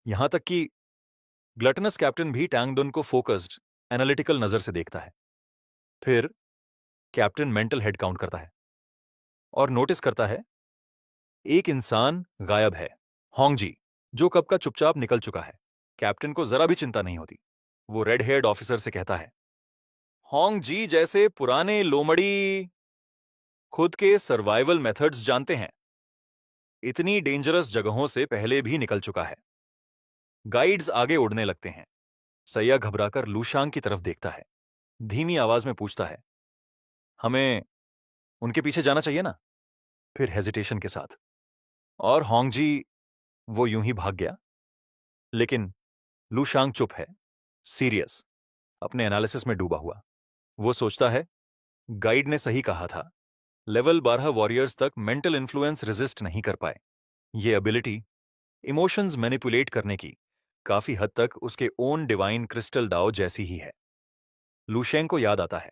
यहां तक कि ग्लटनस कैप्टन भी टैंग डुन को फोकस्ड, एनालिटिकल नजर से देखता है। फिर कैप्टन मेंटल हेड काउंट करता है और नोटिस करता है एक इंसान गायब है, होंगजी, जो कब का चुपचाप निकल चुका है। कैप्टन को जरा भी चिंता नहीं होती। वो रेड हेयर्ड ऑफिसर से कहता है, होंगजी जैसे पुराने लोमड़ी खुद के सर्वाइवल मेथड्स जानते हैं, इतनी डेंजरस जगहों से पहले भी निकल चुका है। गाइड्स आगे उड़ने लगते हैं। सैया घबराकर लूशांग की तरफ देखता है, धीमी आवाज में पूछता है, हमें उनके पीछे जाना चाहिए ना? फिर हेजिटेशन के साथ, और होंगजी वो यूं ही भाग गया? लेकिन लूशांग चुप है, सीरियस, अपने एनालिसिस में डूबा हुआ। वो सोचता है, गाइड ने सही कहा था, लेवल 12 वॉरियर्स तक मेंटल इन्फ्लुएंस रेजिस्ट नहीं कर पाए। ये एबिलिटी इमोशंस मैनिपुलेट करने की काफी हद तक उसके ओन डिवाइन क्रिस्टल डाओ जैसी ही है। लूशेंग को याद आता है,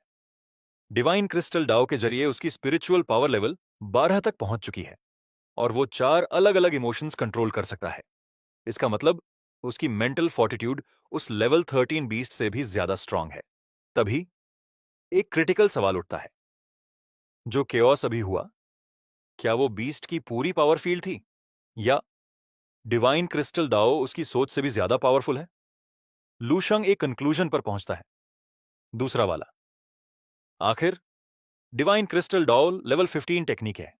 डिवाइन क्रिस्टल डाओ के जरिए उसकी स्पिरिचुअल पावर लेवल 12 तक पहुंच चुकी है और वो 4 अलग अलग इमोशंस कंट्रोल कर सकता है। इसका मतलब उसकी मेंटल फोर्टिट्यूड उस लेवल 13 बीस्ट से भी ज्यादा स्ट्रांग है। तभी एक क्रिटिकल सवाल उठता है, जो केओस अभी हुआ, क्या वो बीस्ट की पूरी पावर फील्ड थी, या डिवाइन क्रिस्टल डाओ उसकी सोच से भी ज्यादा पावरफुल है? लूशंग एक कंक्लूजन पर पहुंचता है, दूसरा वाला। आखिर divine crystal Dao level 15 technique है,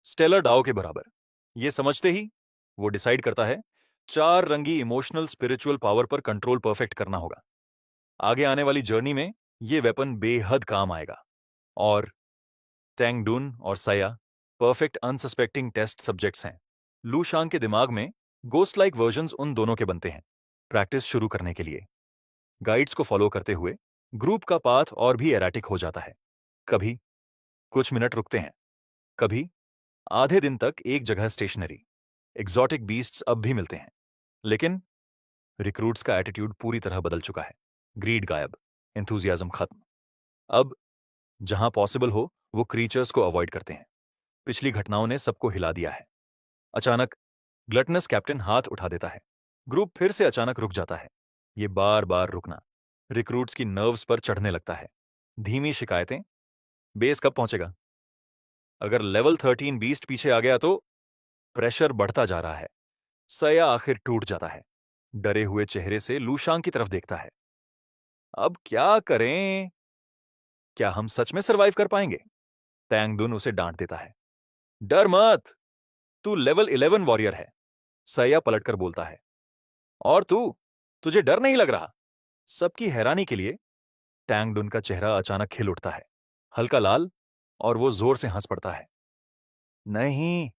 स्टेलर डाओ के बराबर। यह समझते ही वो डिसाइड करता है 4 रंगी इमोशनल स्पिरिचुअल पावर पर कंट्रोल परफेक्ट करना होगा। आगे आने वाली जर्नी में यह वेपन बेहद काम आएगा। और टैंग डुन और सया परफेक्ट अनसस्पेक्टिंग टेस्ट सब्जेक्ट्स हैं। लूशांग के दिमाग में गोस्ट लाइक वर्जन्स उन दोनों के बनते हैं। प्रैक्टिस शुरू करने के लिए गाइड्स को फॉलो करते हुए ग्रुप का पाथ और भी एराटिक हो जाता है। कभी कुछ मिनट रुकते हैं, कभी आधे दिन तक एक जगह स्टेशनरी। एग्जॉटिक बीस्ट्स अब भी मिलते हैं, लेकिन रिक्रूट्स का एटीट्यूड पूरी तरह बदल चुका है। ग्रीड गायब, एंथुजियाज्म खत्म। अब जहां पॉसिबल हो वो क्रीचर्स को अवॉइड करते हैं। पिछली घटनाओं ने सबको हिला दिया है। अचानक ग्लटनस कैप्टन हाथ उठा देता है। ग्रुप फिर से अचानक रुक जाता है। ये बार बार रुकना रिक्रूट्स की नर्व्स पर चढ़ने लगता है। धीमी शिकायतें, बेस कब पहुंचेगा? अगर लेवल 13 बीस्ट पीछे आ गया तो? प्रेशर बढ़ता जा रहा है। सया आखिर टूट जाता है। डरे हुए चेहरे से लूशांग की तरफ देखता है। अब क्या करें? क्या हम सच में सरवाइव कर पाएंगे? टैंग दुन उसे डांट देता है, डर मत, तू लेवल 11 वॉरियर है। सया पलटकर बोलता है, और तू, तुझे डर नहीं लग रहा? सबकी हैरानी के लिए टैंग डुन का चेहरा अचानक खिल उठता है, हल्का लाल, और वो जोर से हंस पड़ता है। नहीं,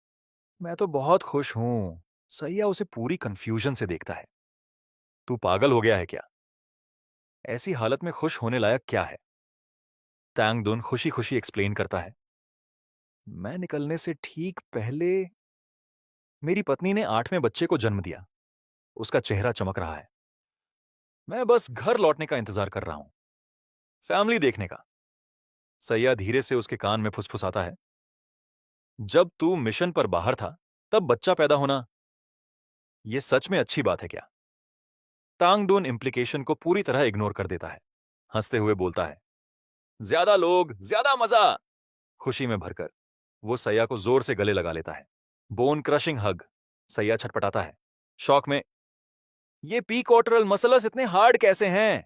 मैं तो बहुत खुश हूं। सैया उसे पूरी कंफ्यूजन से देखता है। तू पागल हो गया है क्या? ऐसी हालत में खुश होने लायक क्या है? टैंग दुन खुशी खुशी एक्सप्लेन करता है, मैं निकलने से ठीक पहले मेरी पत्नी ने 8वें बच्चे को जन्म दिया। उसका चेहरा चमक रहा है। मैं बस घर लौटने का इंतजार कर रहा हूं, फैमिली देखने का। सैया धीरे से उसके कान में फुसफुसाता है, जब तू मिशन पर बाहर था तब बच्चा पैदा होना, यह सच में अच्छी बात है क्या? टांग डून इम्प्लीकेशन को पूरी तरह इग्नोर कर देता है। हंसते हुए बोलता है, ज्यादा लोग ज्यादा मजा। खुशी में भरकर वो सैया को जोर से गले लगा लेता है। बोन क्रशिंग हग। सैया छटपटाता है, शौक में, ये पीकोटरल मसलस इतने हार्ड कैसे हैं?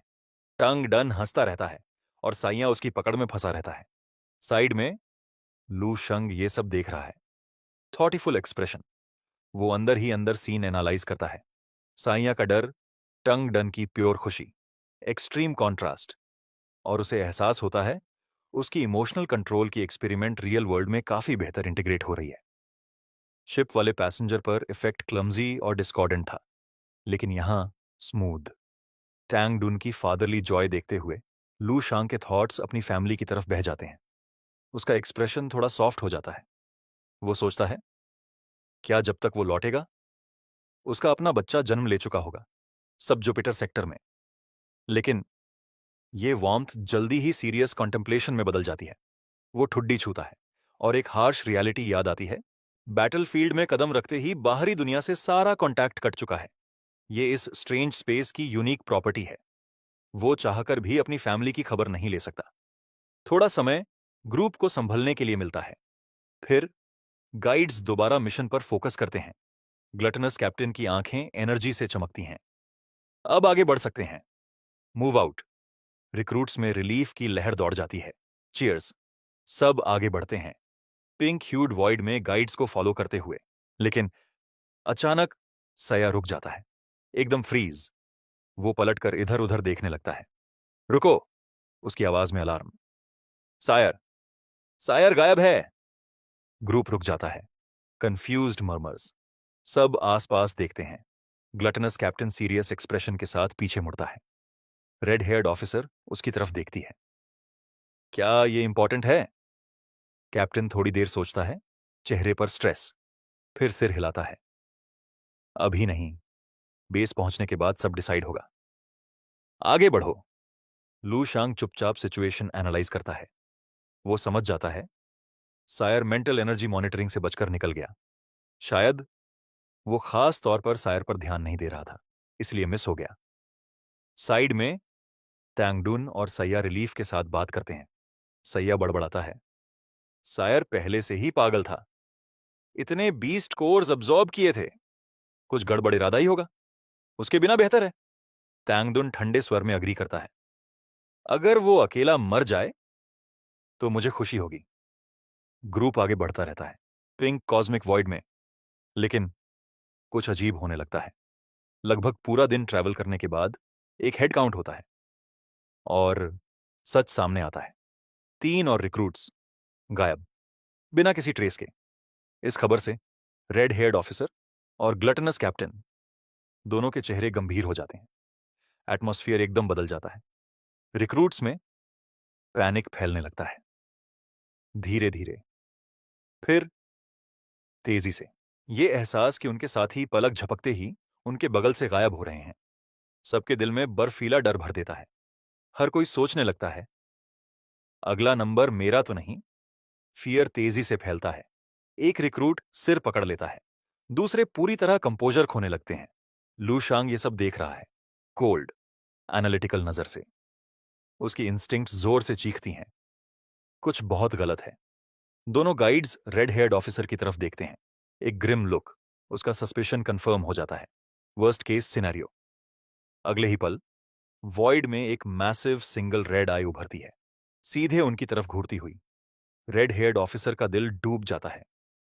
टंग डन हंसता रहता है और साइया उसकी पकड़ में फंसा रहता है। साइड में लू शंग ये सब देख रहा है, थॉटीफुल एक्सप्रेशन। वो अंदर ही अंदर सीन एनालाइज करता है। साइया का डर, टंग डन की प्योर खुशी, एक्सट्रीम कॉन्ट्रास्ट। और उसे एहसास होता है उसकी इमोशनल कंट्रोल की एक्सपेरिमेंट रियल वर्ल्ड में काफी बेहतर इंटीग्रेट हो रही है। शिप वाले पैसेंजर पर इफेक्ट क्लमजी और डिस्कॉर्डेंट था, लेकिन यहां स्मूथ। टैंग डुन की फादरली जॉय देखते हुए लू शांग के थॉट्स अपनी फैमिली की तरफ बह जाते हैं। उसका एक्सप्रेशन थोड़ा सॉफ्ट हो जाता है। वो सोचता है, क्या जब तक वो लौटेगा उसका अपना बच्चा जन्म ले चुका होगा, सब जुपिटर सेक्टर में। लेकिन ये वार्मथ जल्दी ही सीरियस कॉन्टेम्पलेशन में बदल जाती है। वो ठुड्डी छूता है और एक हार्श रियलिटी याद आती है बैटलफील्ड में कदम रखते ही बाहरी दुनिया से सारा कांटेक्ट कट चुका है। ये इस स्ट्रेंज स्पेस की यूनिक प्रॉपर्टी है। वो चाहकर भी अपनी फैमिली की खबर नहीं ले सकता। थोड़ा समय ग्रुप को संभलने के लिए मिलता है। फिर गाइड्स दोबारा मिशन पर फोकस करते हैं। ग्लटनस कैप्टन की आंखें एनर्जी से चमकती हैं। अब आगे बढ़ सकते हैं। Move out. रिक्रूट्स में रिलीफ की लहर दौड़ जाती है। चीयर्स। सब आगे बढ़ते हैं, पिंक ह्यूड वॉइड में गाइड्स को फॉलो करते हुए। लेकिन अचानक सया रुक जाता है, एकदम फ्रीज। वो पलटकर इधर उधर देखने लगता है। रुको! उसकी आवाज में अलार्म। सायर! सायर गायब है! ग्रुप रुक जाता है। Confused murmurs. सब आसपास देखते हैं। ग्लटनस कैप्टन सीरियस एक्सप्रेशन के साथ पीछे मुड़ता है। रेड हेयर्ड ऑफिसर उसकी तरफ देखती है। क्या ये इंपॉर्टेंट है? कैप्टन थोड़ी देर सोचता है, चेहरे पर स्ट्रेस। फिर सिर हिलाता है। अभी नहीं, बेस पहुंचने के बाद सब डिसाइड होगा। आगे बढ़ो। लू शांग चुपचाप सिचुएशन एनालाइज करता है। वो समझ जाता है, सायर मेंटल एनर्जी मॉनिटरिंग से बचकर निकल गया। शायद वो खास तौर पर सायर पर ध्यान नहीं दे रहा था, इसलिए मिस हो गया। साइड में टैंगडुन और सैया रिलीफ के साथ बात करते हैं। सैया बड़बड़ाता है, सायर पहले से ही पागल था। इतने बीस्ट कोर्स अब्सॉर्ब किए थे। कुछ गड़बड़ इरादा ही होगा। उसके बिना बेहतर है। टैंगडुन ठंडे स्वर में अग्री करता है। अगर वो अकेला मर जाए तो मुझे खुशी होगी। ग्रुप आगे बढ़ता रहता है, पिंक कॉस्मिक वॉइड में। लेकिन कुछ अजीब होने लगता है। लगभग पूरा दिन ट्रैवल करने के बाद एक हेड काउंट होता है और सच सामने आता है। 3 और रिक्रूट्स गायब, बिना किसी ट्रेस के। इस खबर से रेड हेयर्ड ऑफिसर और ग्लटनस कैप्टन दोनों के चेहरे गंभीर हो जाते हैं। एटमॉस्फेयर एकदम बदल जाता है। रिक्रूट्स में पैनिक फैलने लगता है, धीरे धीरे, फिर तेजी से। ये एहसास कि उनके साथी पलक झपकते ही उनके बगल से गायब हो रहे हैं, सबके दिल में बर्फीला डर भर देता है। हर कोई सोचने लगता है, अगला नंबर मेरा तो नहीं। फियर तेजी से फैलता है। एक रिक्रूट सिर पकड़ लेता है, दूसरे पूरी तरह कंपोजर खोने लगते हैं। लू शांग ये सब देख रहा है, कोल्ड, एनालिटिकल नजर से। उसकी इंस्टिंक्ट्स जोर से चीखती हैं, कुछ बहुत गलत है। दोनों गाइड्स रेड हेयर्ड ऑफिसर की तरफ देखते हैं। एक ग्रिम लुक। उसका सस्पेशन कंफर्म हो जाता है। Worst case scenario. अगले ही पल वॉइड में एक मैसिव सिंगल रेड आई उभरती है, सीधे उनकी तरफ घूरती हुई। रेड हेयर्ड ऑफिसर का दिल डूब जाता है।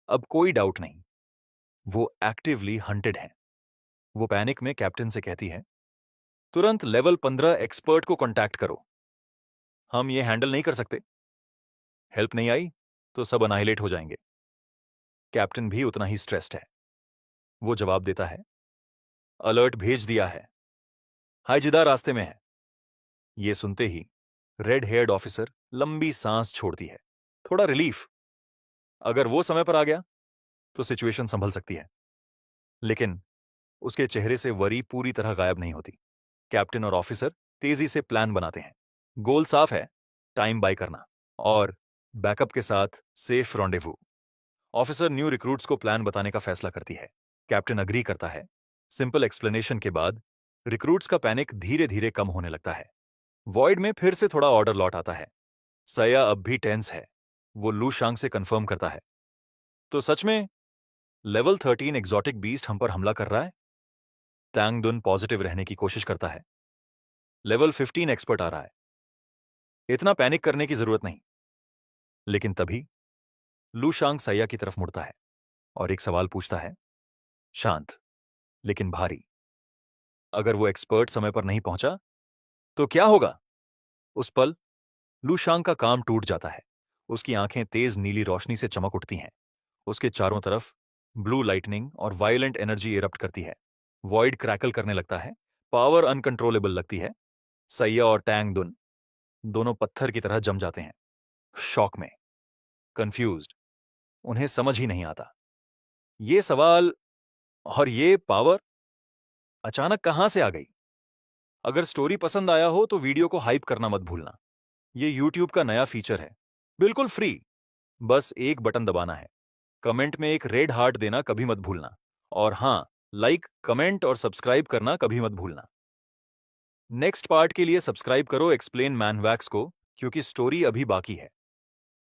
अब कोई डाउट नहीं, वो एक्टिवली हंटेड है। वो पैनिक में कैप्टन से कहती है, तुरंत लेवल 15 एक्सपर्ट को कांटेक्ट करो। हम ये हैंडल नहीं कर सकते। हेल्प नहीं आई तो सब अनाहिलेट हो जाएंगे। कैप्टन भी उतना ही स्ट्रेस्ड है। वो जवाब देता है, अलर्ट भेज दिया है, हाइजिदा रास्ते में है। ये सुनते ही रेड हेयर्ड ऑफिसर लंबी सांस छोड़ती है। थोड़ा रिलीफ। अगर वो समय पर आ गया तो सिचुएशन संभल सकती है। लेकिन उसके चेहरे से वरी पूरी तरह गायब नहीं होती। कैप्टन और ऑफिसर तेजी से प्लान बनाते हैं। गोल साफ है, टाइम बाय करना और बैकअप के साथ safe rendezvous. Officer new recruits को प्लान बताने का फैसला करती है। कैप्टन अग्री करता है। सिंपल एक्सप्लेनेशन के बाद रिक्रूट्स का पैनिक धीरे धीरे कम होने लगता है। वॉइड में फिर से थोड़ा ऑर्डर लौट आता है। सया अब भी टेंस है। वो लू शांग से कंफर्म करता है, तो सच में लेवल 13 एग्जॉटिक बीस्ट हम पर हमला कर रहा है? टैंग दुन पॉजिटिव रहने की कोशिश करता है। लेवल 15 एक्सपर्ट आ रहा है, इतना पैनिक करने की जरूरत नहीं। लेकिन तभी लू शांग सैया की तरफ मुड़ता है और एक सवाल पूछता है, शांत लेकिन भारी। अगर वो एक्सपर्ट समय पर नहीं पहुंचा तो क्या होगा? उस पल लू शांग का काम टूट जाता है। उसकी आंखें तेज नीली रोशनी से चमक उठती हैं। उसके चारों तरफ ब्लू लाइटनिंग और वायलेंट एनर्जी इरप्ट करती है। वॉइड क्रैकल करने लगता है। पावर अनकंट्रोलेबल लगती है। सैया और टैंग दुन दोनों पत्थर की तरह जम जाते हैं, शॉक में, कंफ्यूज्ड। उन्हें समझ ही नहीं आता, ये सवाल और ये पावर अचानक कहां से आ गई। अगर स्टोरी पसंद आया हो तो वीडियो को हाइप करना मत भूलना। ये YouTube का नया फीचर है, बिल्कुल फ्री। बस एक बटन दबाना है, कमेंट में एक रेड हार्ट देना कभी मत भूलना। और हाँ, लाइक, कमेंट और सब्सक्राइब करना कभी मत भूलना। नेक्स्ट पार्ट के लिए सब्सक्राइब करो एक्सप्लेन मैनवैक्स को, क्योंकि स्टोरी अभी बाकी है।